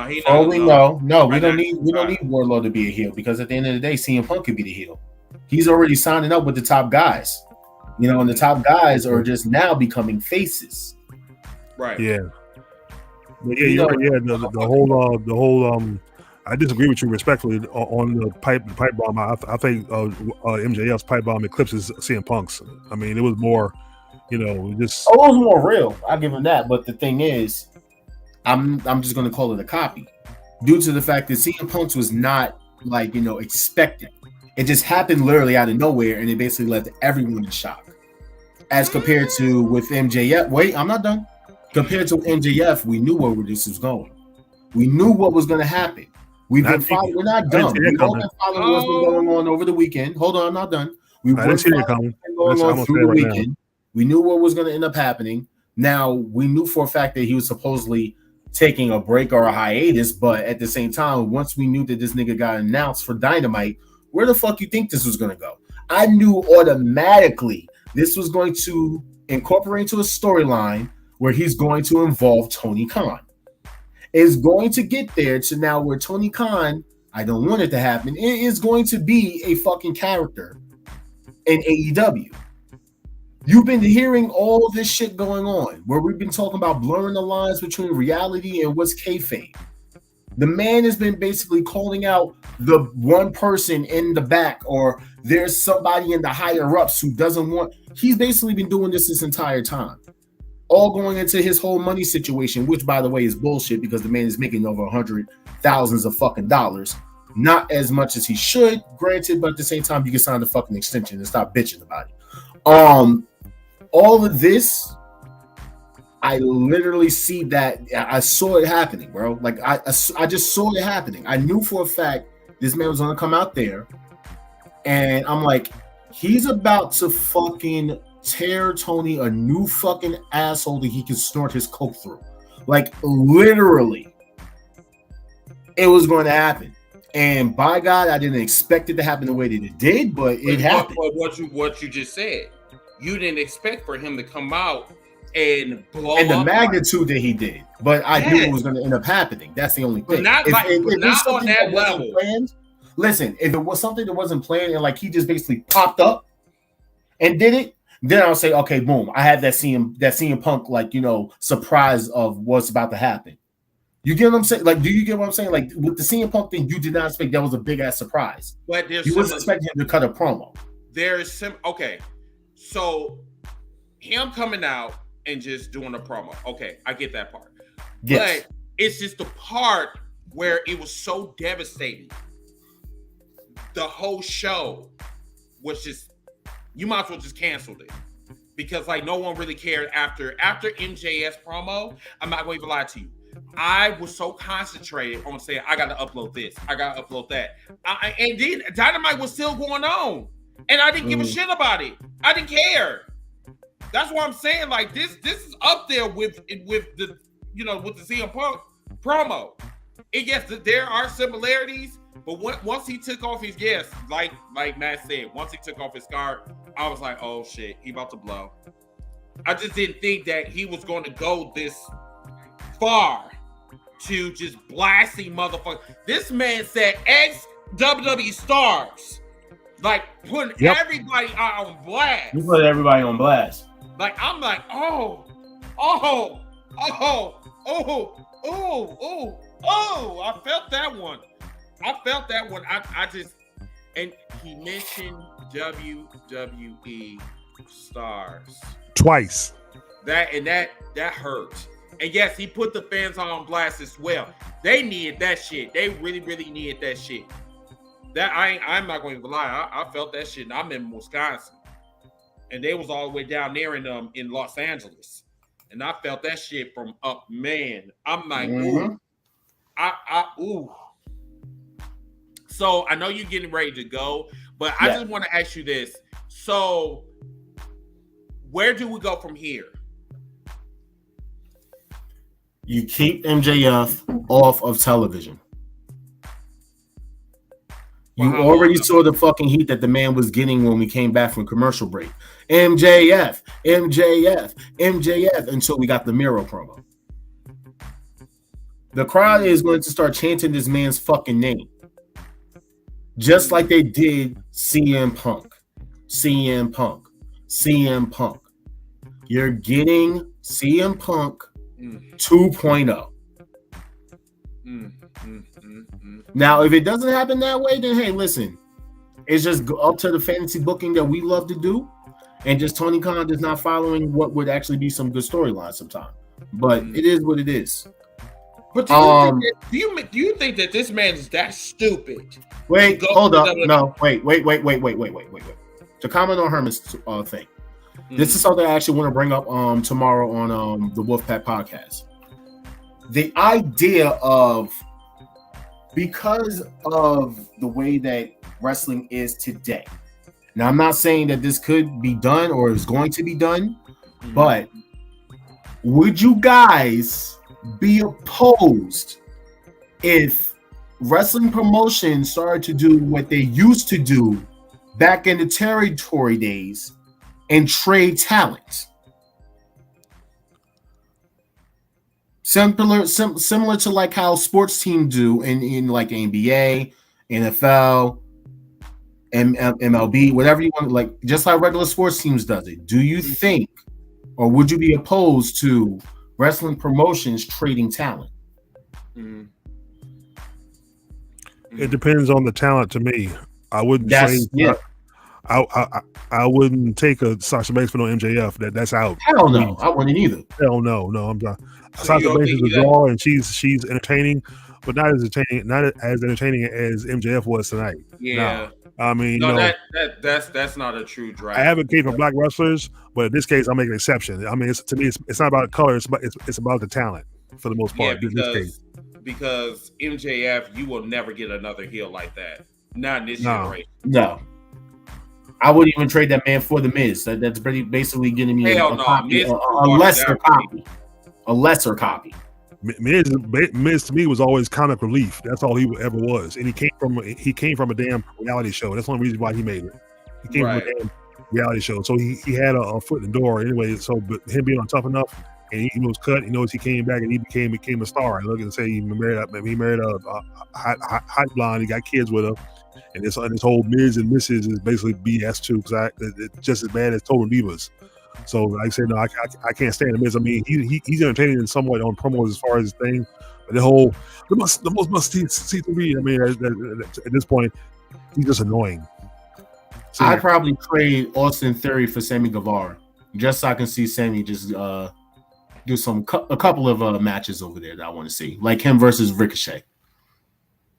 S3: he.
S5: We don't need Wardlow to be a heel because at the end of the day, CM Punk could be the heel. He's already signing up with the top guys, and the top guys are just now becoming faces.
S3: Right.
S4: Yeah. But yeah, the whole. I disagree with you respectfully on the pipe bomb. I think MJF's pipe bomb eclipses CM Punk's. I mean, it was more, just.
S5: It was more real. I'll give him that. But the thing is, I'm just going to call it a copy, due to the fact that CM Punk's was not expected. It just happened literally out of nowhere, and it basically left everyone in shock. As compared to with MJF, wait, I'm not done. Compared to MJF, we knew where this was going. We knew what was going to happen. We're not dumb. We've all been following what's been going on over the weekend. Hold on, I'm not done. We've been following what's going on through the weekend. We knew what was going to end up happening. Now, we knew for a fact that he was supposedly taking a break or a hiatus, but at the same time, once we knew that this nigga got announced for Dynamite, where the fuck you think this was going to go? I knew automatically this was going to incorporate into a storyline where he's going to involve Tony Khan. Is going to get there to now where Tony Khan, I don't want it to happen, it is going to be a fucking character in AEW. You've been hearing all this shit going on where we've been talking about blurring the lines between reality and what's kayfabe. The man has been basically calling out the one person in the back, or there's somebody in the higher ups who doesn't want. He's basically been doing this entire time. All going into his whole money situation, which, by the way, is bullshit because the man is making over $100,000s of fucking dollars. Not as much as he should, granted, but at the same time, you can sign the fucking extension and stop bitching about it. All of this, I literally see that. I saw it happening, bro. Like, I just saw it happening. I knew for a fact this man was going to come out there, and I'm like, he's about to fucking tear Tony a new fucking asshole that he can snort his coke through. Like, literally, it was going to happen. And by God, I didn't expect it to happen the way that it did, but it happened.
S3: What you just said, you didn't expect for him to come out and blow
S5: and the
S3: up
S5: magnitude that he did. But I knew it was going to end up happening. That's the only thing.
S3: But not on that level.
S5: Planned, listen, if it was something that wasn't planned and like he just basically popped up and did it, then I'll say, okay, boom, I had that CM Punk like surprise of what's about to happen. You get what I'm saying? Like, do you get what I'm saying? Like with the CM Punk thing, you did not expect that was a big ass surprise.
S3: But
S5: you wasn't expecting him to cut a promo.
S3: Okay, so him coming out and just doing a promo. Okay, I get that part.
S5: Yes.
S3: But it's just the part where it was so devastating. The whole show was just, you might as well just canceled it. Because like no one really cared after MJS promo. I'm not going to even lie to you. I was so concentrated on saying, I got to upload this. I got to upload that. And then Dynamite was still going on. And I didn't give a shit about it. I didn't care. That's what I'm saying. Like this is up there with the with the CM Punk promo. And yes, there are similarities, but once he took off his like Matt said, once he took off his scarf, I was like, oh shit, he about to blow. I just didn't think that he was going to go this far to just blasting motherfuckers. This man said ex-WWE stars, like putting everybody on blast.
S5: You put everybody on blast.
S3: Like I'm like, oh, I felt that one. I just, and he mentioned WWE stars
S4: twice.
S3: That hurt. And yes, he put the fans on blast as well. They needed that shit. They really, really needed that shit. That I'm not going to lie. I felt that shit. And I'm in Wisconsin, and they was all the way down there in Los Angeles, and I felt that shit from up. Man, I'm like, ooh, ooh. So I know you're getting ready to go, but I just want to ask you this. So where do we go from here?
S5: You keep MJF off of television. You already saw the fucking heat that the man was getting when we came back from commercial break. MJF until we got the Miro promo. The crowd is going to start chanting this man's fucking name. Just like they did CM Punk. You're getting CM Punk 2.0. Now, if it doesn't happen that way, then hey, listen, it's just up to the fantasy booking that we love to do, and just Tony Khan is not following what would actually be some good storylines sometimes. But it is what it is.
S3: But do you think that this man is that stupid?
S5: Wait, hold up. No, wait. To comment on Herman's thing, this is something I actually want to bring up tomorrow on the Wolfpack podcast. The idea of, because of the way that wrestling is today. Now, I'm not saying that this could be done or is going to be done, but would you guys be opposed if wrestling promotions started to do what they used to do back in the territory days and trade talent? Similar to like how sports teams do in like NBA, NFL, MLB, whatever you want, like just like regular sports teams does it. Do you think, or would you be opposed to wrestling promotions trading talent?
S4: It depends on the talent to me. I wouldn't I wouldn't take a Sasha Banks for no MJF. That's out.
S5: Hell no, I wouldn't either.
S4: Hell no, I'm not. Sasha Banks is a draw, and she's entertaining, but not as entertaining as MJF was tonight.
S3: Yeah,
S4: no. I mean,
S3: that's not a true drive.
S4: I advocate for black wrestlers, but in this case, I'll make an exception. I mean, to me, it's not about color; it's about the talent for the most part.
S3: Yeah,
S4: in this case.
S3: Because MJF, you will never get another heel like that. Not in this generation.
S5: No. I wouldn't even trade that man for the Miz. That's basically getting me a lesser copy. A lesser copy.
S4: Miz to me was always comic relief. That's all he ever was, and he came from a damn reality show. That's the only reason why he made it. He came from a damn reality show. So he had a foot in the door anyway. So, but him being on Tough Enough, and he was cut. He knows he came back and he became a star. And look and say he married a hot blonde. He got kids with her, and this whole Ms. and Mrs. is basically BS too, because it's just as bad as Total Divas. So like I said, no, I can't stand the Miz. I mean, he's entertaining in somewhat on promos as far as his thing, but the most must see TV. I mean, at this point, he's just annoying. So,
S5: I'd probably trade Austin Theory for Sammy Guevara, just so I can see Sammy just do a couple of matches over there that I want to see, like him versus Ricochet.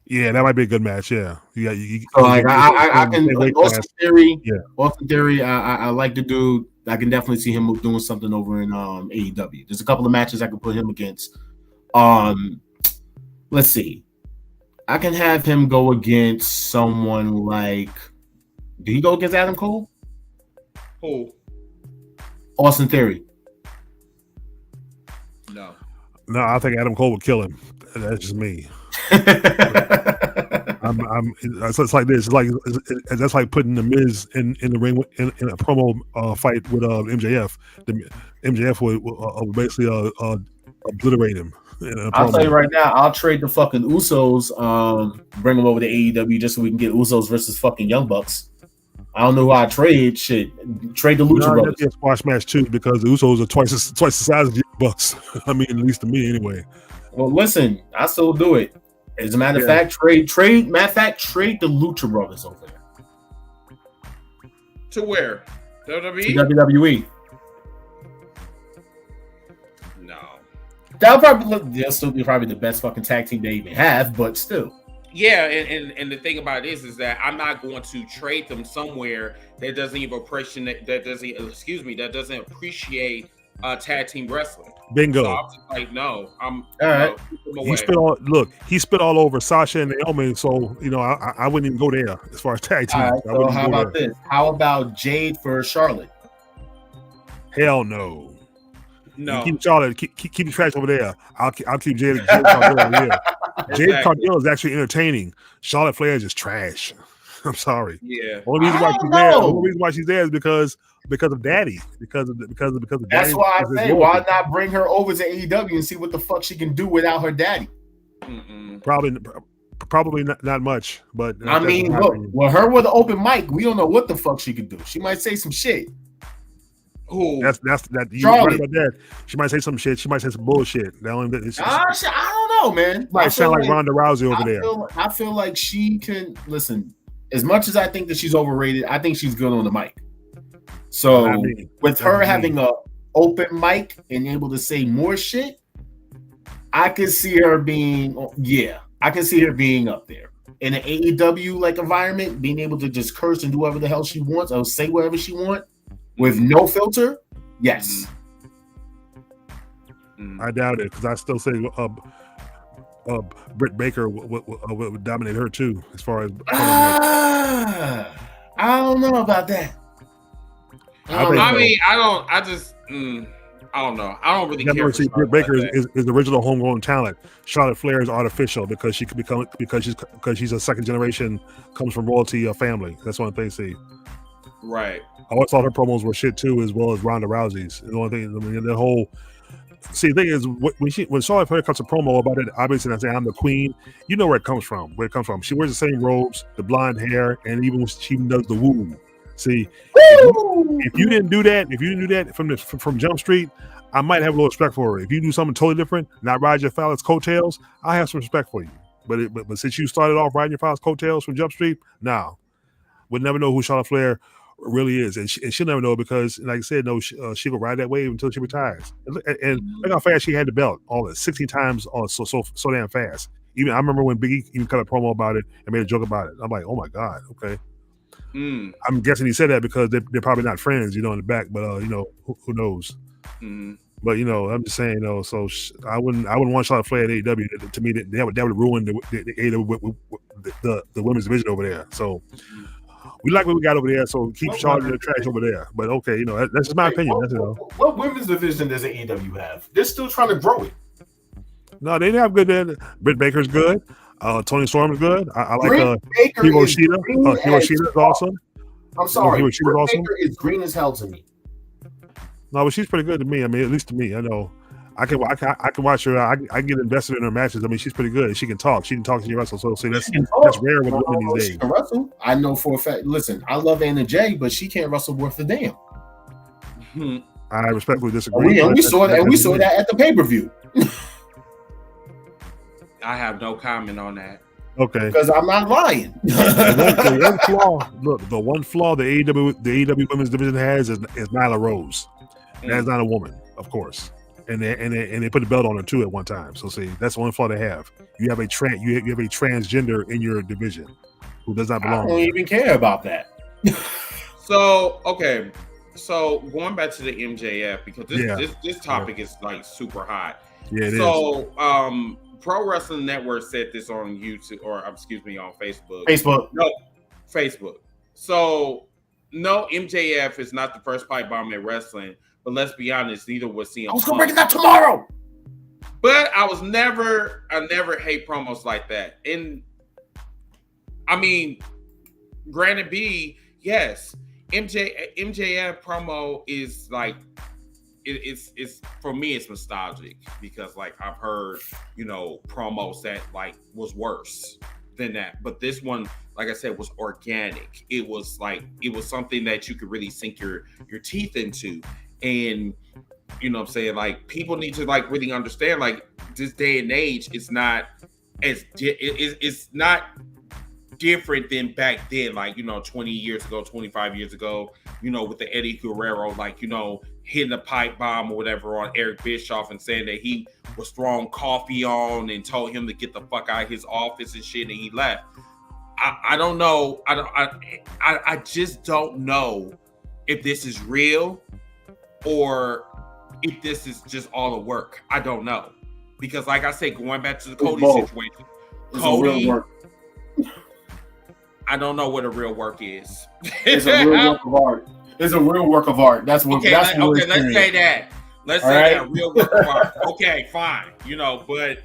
S4: Yeah, that might be a good match. Yeah,
S5: So like I can like Austin Theory. Yeah, Austin Theory. I like the dude. I can definitely see him doing something over in AEW. There's a couple of matches I can put him against. Let's see. I can have him go against someone like. Do he go against Adam Cole?
S3: Who?
S5: Austin Theory.
S3: No,
S4: I think Adam Cole would kill him. That's just me. It's like this. That's like putting the Miz in the ring in a promo fight with MJF. The MJF would basically obliterate him.
S5: I'll tell you right now, I'll trade the fucking Usos, bring them over to AEW just so we can get Usos versus fucking Young Bucks. I don't know who I trade. Shit, trade the Lucha Brothers.
S4: That'd be a squash match too, because the Usos are twice the size of the Young Bucks. I mean, at least to me, anyway.
S5: Well, listen, I still do it. As a matter of fact, trade the Lucha Brothers over there.
S3: To where? WWE?
S5: To WWE.
S3: No.
S5: They'll still be probably the best fucking tag team they even have, but still.
S3: Yeah, and the thing about it is that I'm not going to trade them somewhere that doesn't even appreciate tag team wrestling.
S4: Bingo.
S3: So I'm just like, no, I'm
S5: all right.
S4: He spit all over Sasha and Naomi, so I wouldn't even go there as far as tag team.
S5: Right, so how about this? How about Jade for Charlotte?
S4: Hell no.
S3: No.
S4: You keep Charlotte, keep the trash over there. I'll keep Jade Cargill over here. Jade Cargill is actually entertaining. Charlotte Flair is just trash. I'm sorry.
S3: Yeah.
S4: Only reason why she's there is because of Daddy. Because of
S5: That's
S4: Daddy.
S5: why I say, why not bring her over to AEW and see what the fuck she can do without her daddy?
S4: Probably not much, but
S5: I mean, look, her with an open mic, we don't know what the fuck she could do. She might say some shit.
S3: Who?
S4: That's you're right about that. She might say some shit. She might say some bullshit.
S5: I don't know, man.
S4: Might sound like Ronda Rousey over there.
S5: I feel like she can listen. As much as I think that she's overrated, I think she's good on the mic. So with her having a open mic and able to say more shit, I can see her being up there in an AEW like environment, being able to just curse and do whatever the hell she wants or say whatever she wants with no filter. Yes.
S4: I doubt it because I still say Britt Baker would dominate her too, as far as.
S5: I don't know about that.
S3: I don't know. I don't really care.
S4: See, Britt Baker is the original homegrown talent. Charlotte Flair is artificial because she's a second generation, comes from royalty family. That's one thing they see.
S3: Right.
S4: I always thought her promos were shit too, as well as Ronda Rousey's. The only thing, I mean, the whole. See, the thing is, when Charlotte Flair cuts a promo about it, obviously I say I'm the queen. You know where it comes from. She wears the same robes, the blonde hair, and even she does the woo. See, if you didn't do that from Jump Street, I might have a little respect for her. If you do something totally different, not ride your father's coattails, I have some respect for you. But since you started off riding your father's coattails from Jump Street, we'll never know who Charlotte Flair really is, and she'll never know because, like I said, she will ride that wave until she retires. And look how fast she had the belt, all that 16 times, so damn fast. Even I remember when Big E even cut a promo about it and made a joke about it. I'm like, oh my god, okay. I'm guessing he said that because they're probably not friends, in the back, but who knows? But I'm just saying, so I wouldn't want Charlotte Flair at AEW. To me, that would ruin the women's division over there. So. We like what we got over there, so keep charging the trash over there. But okay, that's just my opinion. That's it.
S5: What women's division does AEW have? They're still trying to grow it.
S4: No, they have good. Britt Baker's good. Tony Storm's good. I like
S5: Hiroshita.
S4: Hiroshita is awesome.
S5: I'm sorry.
S4: She was awesome.
S5: Baker is green as hell to me.
S4: No, but she's pretty good to me. I mean, at least to me, I know. I can watch her. I get invested in her matches. I mean, she's pretty good. She can talk. She can talk. She wrestle. So see, that's rare with women these days.
S5: She can wrestle. I know for a fact. Listen, I love Anna Jay, but she can't wrestle worth a damn.
S4: I respectfully disagree.
S5: We saw that. And we saw that at the pay-per-view.
S3: I have no comment on that.
S4: Okay,
S5: because I'm not lying.
S4: the one flaw. Look, the one flaw the AEW women's division has is Nyla Rose. That's not a woman, of course. And they put the belt on her too at one time. So see, that's one flaw they have. You have a transgender in your division who does not belong.
S5: I don't even care about that.
S3: So okay, so going back to the MJF because this topic is like super hot.
S4: Yeah, it
S3: is. Pro Wrestling Network said this on YouTube on Facebook. Facebook. So no, MJF is not the first pipe bomb in wrestling. But let's be honest, neither was CM Punk.
S5: I was gonna break it down tomorrow.
S3: But I never hate promos like that. And I mean, granted yes, MJF promo is like it's for me it's nostalgic because like I've heard, promos that like was worse than that. But this one, like I said, was organic. It was something that you could really sink your teeth into. And you know what I'm saying, like people need to like really understand like this day and age it's not it's not different than back then, like 20 years ago, 25 years ago, with the Eddie Guerrero, like hitting a pipe bomb or whatever on Eric Bischoff and saying that he was throwing coffee on and told him to get the fuck out of his office and shit and he left. I don't know. I just don't know if this is real or if this is just all the work. I don't know. Because like I said, going back to the Cody situation, Cody, I don't know what a real work is.
S5: It's a real work of art. It's a real work of art. That's what.
S3: Okay, let's say that. Let's say that real work of art. Okay, fine. But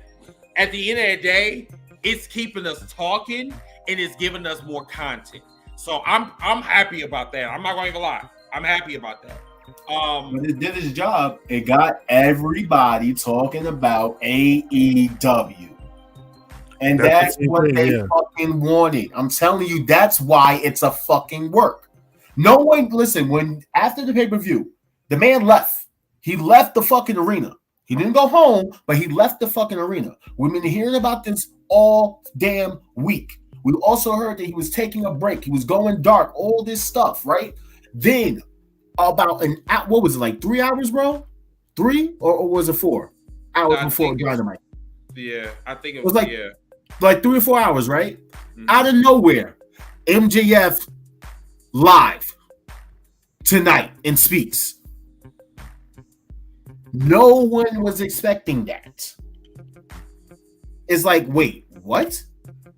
S3: at the end of the day, it's keeping us talking and it's giving us more content. So I'm happy about that. I'm not going to lie. I'm happy about that.
S5: But it did its job. It got everybody talking about AEW. And that's what they fucking wanted. I'm telling you, that's why it's a fucking work. No one, listen, when after the pay-per-view, the man left. He left the fucking arena. He didn't go home, but he left the fucking arena. We've been hearing about this all damn week. We also heard that he was taking a break. He was going dark, all this stuff, right? Then about what was it, like 3 hours, bro? 3 or was it 4 hours before Dynamite?
S3: Yeah, I think it was
S5: like 3 or 4 hours, right? Mm-hmm. Out of nowhere, MJF live tonight and speaks. No one was expecting that. It's like, wait, what?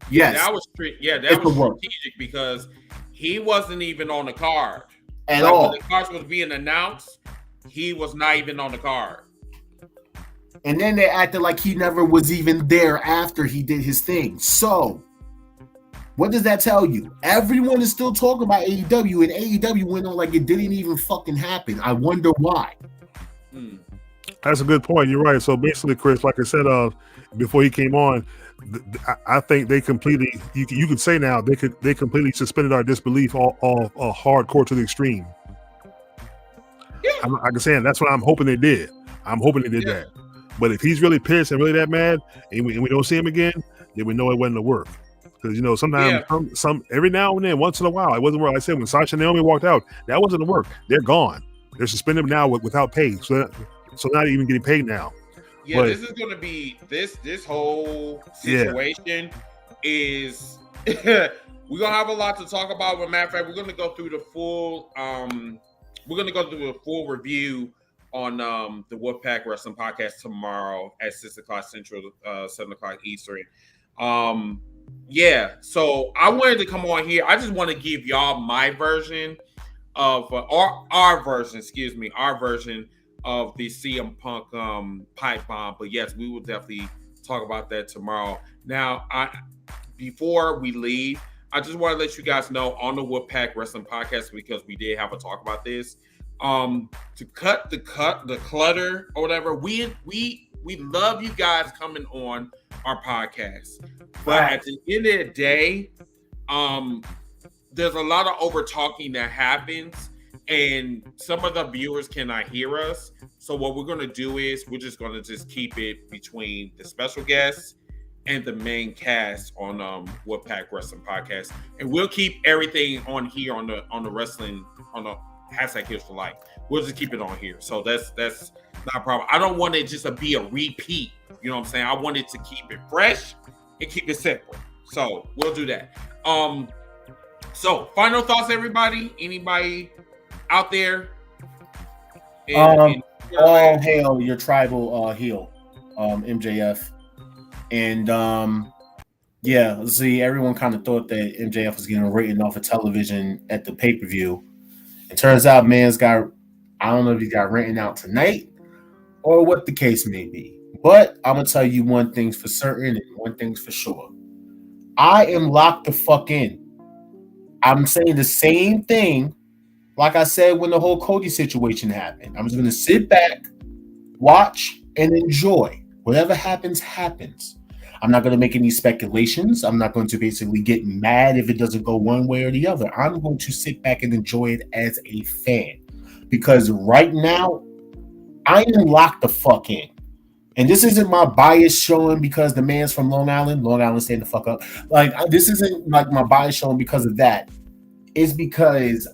S5: Yes,
S3: that was strategic because he wasn't even on the card
S5: at all.
S3: When the cards was being announced, he was not even on the card.
S5: And then they acted like he never was even there after he did his thing. So, what does that tell you? Everyone is still talking about AEW, and AEW went on like it didn't even fucking happen. I wonder why.
S4: That's a good point. You're right. So basically, Chris, like I said before he came on, I think they completely, you could say now, they completely suspended our disbelief all hardcore to the extreme. Yeah. I can say that's what I'm hoping they did. I'm hoping they did that. But if he's really pissed and really that mad, and we don't see him again, then we know it wasn't to work. Because sometimes, some every now and then, once in a while, it wasn't work. Like I said, when Sasha and Naomi walked out, that wasn't to work. They're gone. They're suspended now without pay. So not even getting paid now.
S3: Yeah, but this is going to be this whole situation is we're gonna have a lot to talk about. But matter of fact, we're gonna go through the full review on the Wolfpack Wrestling Podcast tomorrow at 6:00 Central, 7:00 Eastern. So I wanted to come on here. I just want to give y'all my version of our version of the CM Punk pipe bomb. But yes, we will definitely talk about that tomorrow. Now, before we leave, I just want to let you guys know on the Wolfpack Wrestling Podcast, because we did have a talk about this. To cut the clutter or whatever. We love you guys coming on our podcast, but at the end of the day, there's a lot of over talking that happens, and some of the viewers cannot hear us. So what we're going to do is we're just going to just keep it between the special guests and the main cast on Wolfpack Wrestling Podcast, and we'll keep everything on here on the wrestling on the hashtag Heels for Life. We'll just keep it on here. So that's not a problem. I don't want it just to be a repeat. You know what I'm saying? I want it to keep it fresh and keep it simple. So we'll do that. So final thoughts, everybody. Anybody out there?
S5: All hail your tribal heel, MJF. And see, everyone kind of thought that MJF was getting written off of television at the pay-per-view. It turns out man's got, I don't know if he got written out tonight or what the case may be. But I'm going to tell you one thing's for certain and one thing's for sure. I am locked the fuck in. I'm saying the same thing like I said when the whole Cody situation happened. I'm just going to sit back, watch, and enjoy. Whatever happens, happens. I'm not going to make any speculations. I'm not going to basically get mad if it doesn't go one way or the other. I'm going to sit back and enjoy it as a fan. Because right now, I am locked the fuck in. And this isn't my bias showing because the man's from Long Island. Long Island, stand the fuck up. Like, this isn't like my bias showing because of that. It's because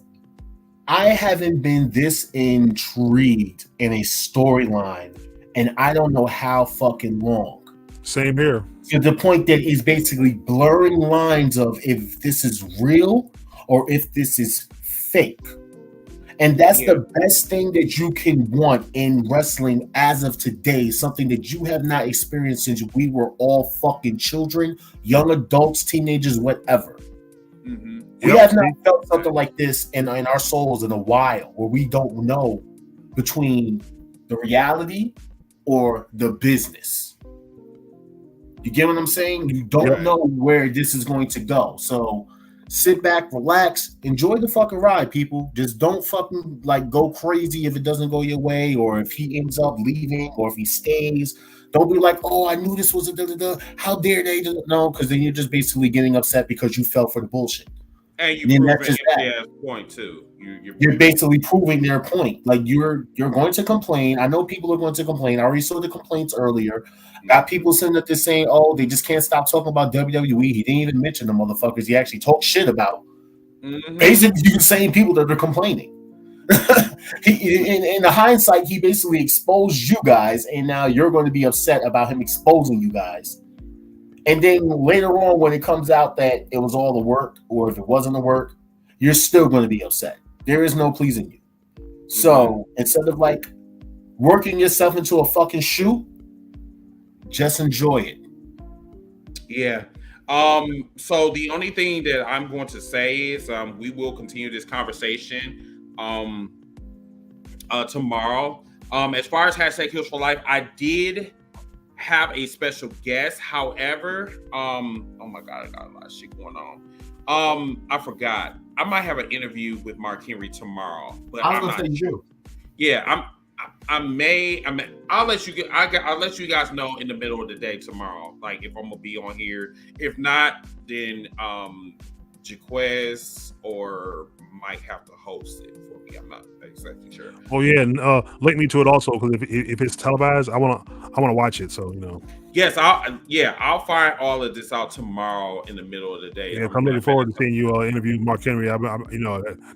S5: I haven't been this intrigued in a storyline, and I don't know how fucking long.
S4: Same here.
S5: To the point that is basically blurring lines of if this is real or if this is fake. And that's the best thing that you can want in wrestling as of today, something that you have not experienced since we were all fucking children, young adults, teenagers, whatever. Mm-hmm. We have not felt something like this in our souls in a while, where we don't know between the reality or the business. You get what I'm saying? You don't know where this is going to go. So sit back, relax, enjoy the fucking ride, people. Just don't fucking like go crazy if it doesn't go your way, or if he ends up leaving, or if he stays. Don't be like, oh, I knew this was a da-da-da. How dare they? No, because then you're just basically getting upset because you fell for the bullshit.
S3: And you proving MJF's point too.
S5: You're basically proving their point. Like you're going to complain. I know people are going to complain. I already saw the complaints earlier. Got people sitting up there saying, "Oh, they just can't stop talking about WWE." He didn't even mention the motherfuckers he actually talked shit about. Mm-hmm. Basically, the same people that are complaining. In the hindsight, he basically exposed you guys, and now you're going to be upset about him exposing you guys. And then later on, when it comes out that it was all the work, or if it wasn't the work, you're still going to be upset. There is no pleasing you. So instead of like working yourself into a fucking shoot, just enjoy it.
S3: Yeah. So the only thing that I'm going to say is we will continue this conversation tomorrow. As far as hashtag Heels for Life, I did have a special guest. However, oh my God, I got a lot of shit going on. I forgot. I might have an interview with Mark Henry tomorrow, but I'm not sure. Yeah, I'll let you guys know in the middle of the day tomorrow, like if I'm gonna be on here. If not, then Jaquez or might have to host it for me. I'm not exactly sure.
S4: Oh yeah, and link me to it also, because if it's televised, I wanna watch it. So
S3: Yes, I'll find all of this out tomorrow in the middle of the day.
S4: Yeah, I'm looking forward to seeing you interview Mark Henry.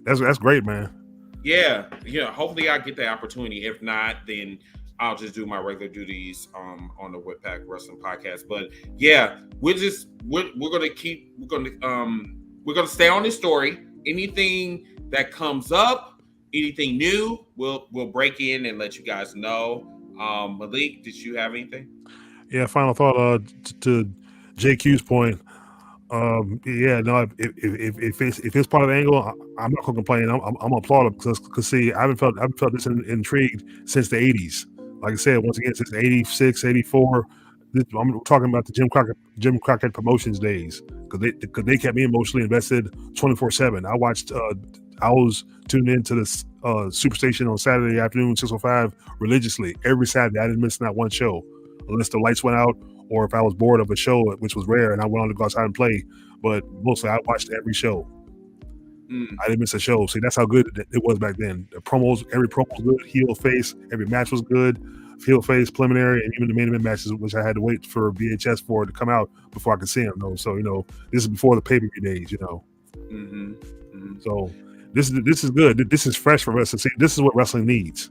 S4: That's great, man.
S3: Yeah. Hopefully I get the opportunity. If not, then I'll just do my regular duties on the Wolfpack Wrestling Podcast. But yeah, we're gonna stay on this story. Anything that comes up, anything new, we'll break in and let you guys know. Malik, did you have anything?
S4: Yeah, final thought to JQ's point. If it's part of the angle, I'm not gonna complain. I'm gonna applaud him because see, I haven't felt this intrigued since the 80s. Like I said, once again, since 86, 84. I'm talking about the Jim Crockett Promotions days, because they kept me emotionally invested 24/7. I was tuned into the Superstation on Saturday afternoon 6:05 religiously every Saturday. I didn't miss not one show unless the lights went out or if I was bored of a show, which was rare, and I went on to go outside and play. But mostly I watched every show. I didn't miss a show. See, that's how good it was back then. The promos, every promo was good. Heel, face, every match was good. Heel, face, preliminary, and even the main event matches, which I had to wait for VHS for it to come out before I could see them. Though, so this is before the pay-per-view days. So this is good. This is fresh for us to see. This is what wrestling needs.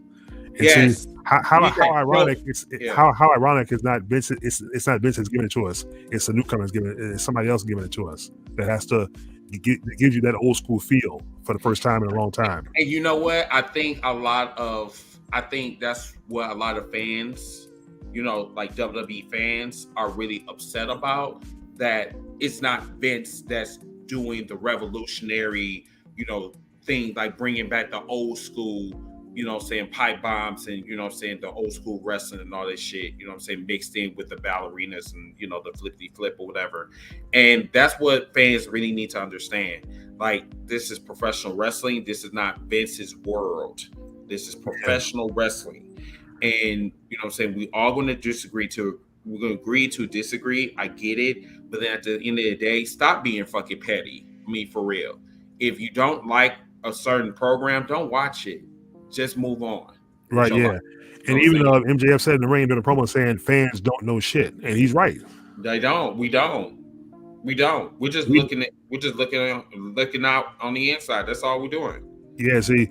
S4: And
S3: Yes.
S4: see, how ironic how ironic is not Vince. It's not Vince that's giving it to us. It's the newcomers giving it. It's somebody else giving it to us that has to. It gives you that old school feel for the first time in a long time.
S3: And you know what? I think that's what a lot of fans, like WWE fans, are really upset about. That it's not Vince that's doing the revolutionary, thing, like bringing back the old school, saying pipe bombs and, saying the old school wrestling and all this shit, saying mixed in with the ballerinas and, the flippity flip or whatever. And that's what fans really need to understand. Like, this is professional wrestling. This is not Vince's world. This is professional wrestling. And, we all going to we're going to agree to disagree. I get it. But then at the end of the day, stop being fucking petty. I mean, for real. If you don't like a certain program, don't watch it. Just move on.
S4: Right, yeah. And even MJF said in the ring during the promo saying fans don't know shit. And he's right.
S3: They don't. We don't. We're just looking out on the inside. That's all we're doing.
S4: Yeah, see,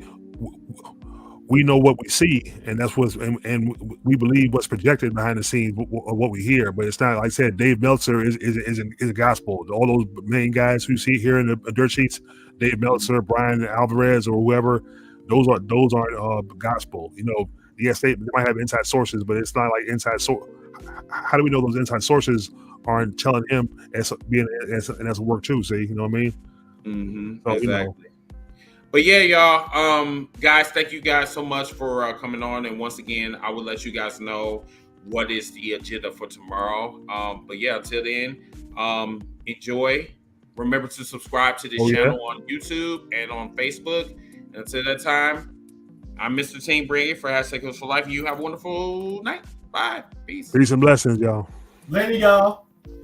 S4: we know what we see, and that's and we believe what's projected behind the scenes of what we hear. But it's not, like I said, Dave Meltzer is a gospel. All those main guys who see here in the dirt sheets, Dave Meltzer, Brian Alvarez, or whoever, those aren't gospel. Yes, they might have inside sources, but it's not like inside source. How do we know those inside sources aren't telling him as a work too? See, you know what I mean?
S3: Mm-hmm.
S4: So,
S3: exactly. But yeah, y'all, guys, thank you guys so much for coming on. And once again, I will let you guys know what is the agenda for tomorrow. But yeah, until then, enjoy. Remember to subscribe to this channel on YouTube and on Facebook. And until that time, I'm Mr. Team Brady for #Coach for Life. You have a wonderful night. Bye. Peace.
S4: Peace and blessings, y'all.
S5: Later, y'all.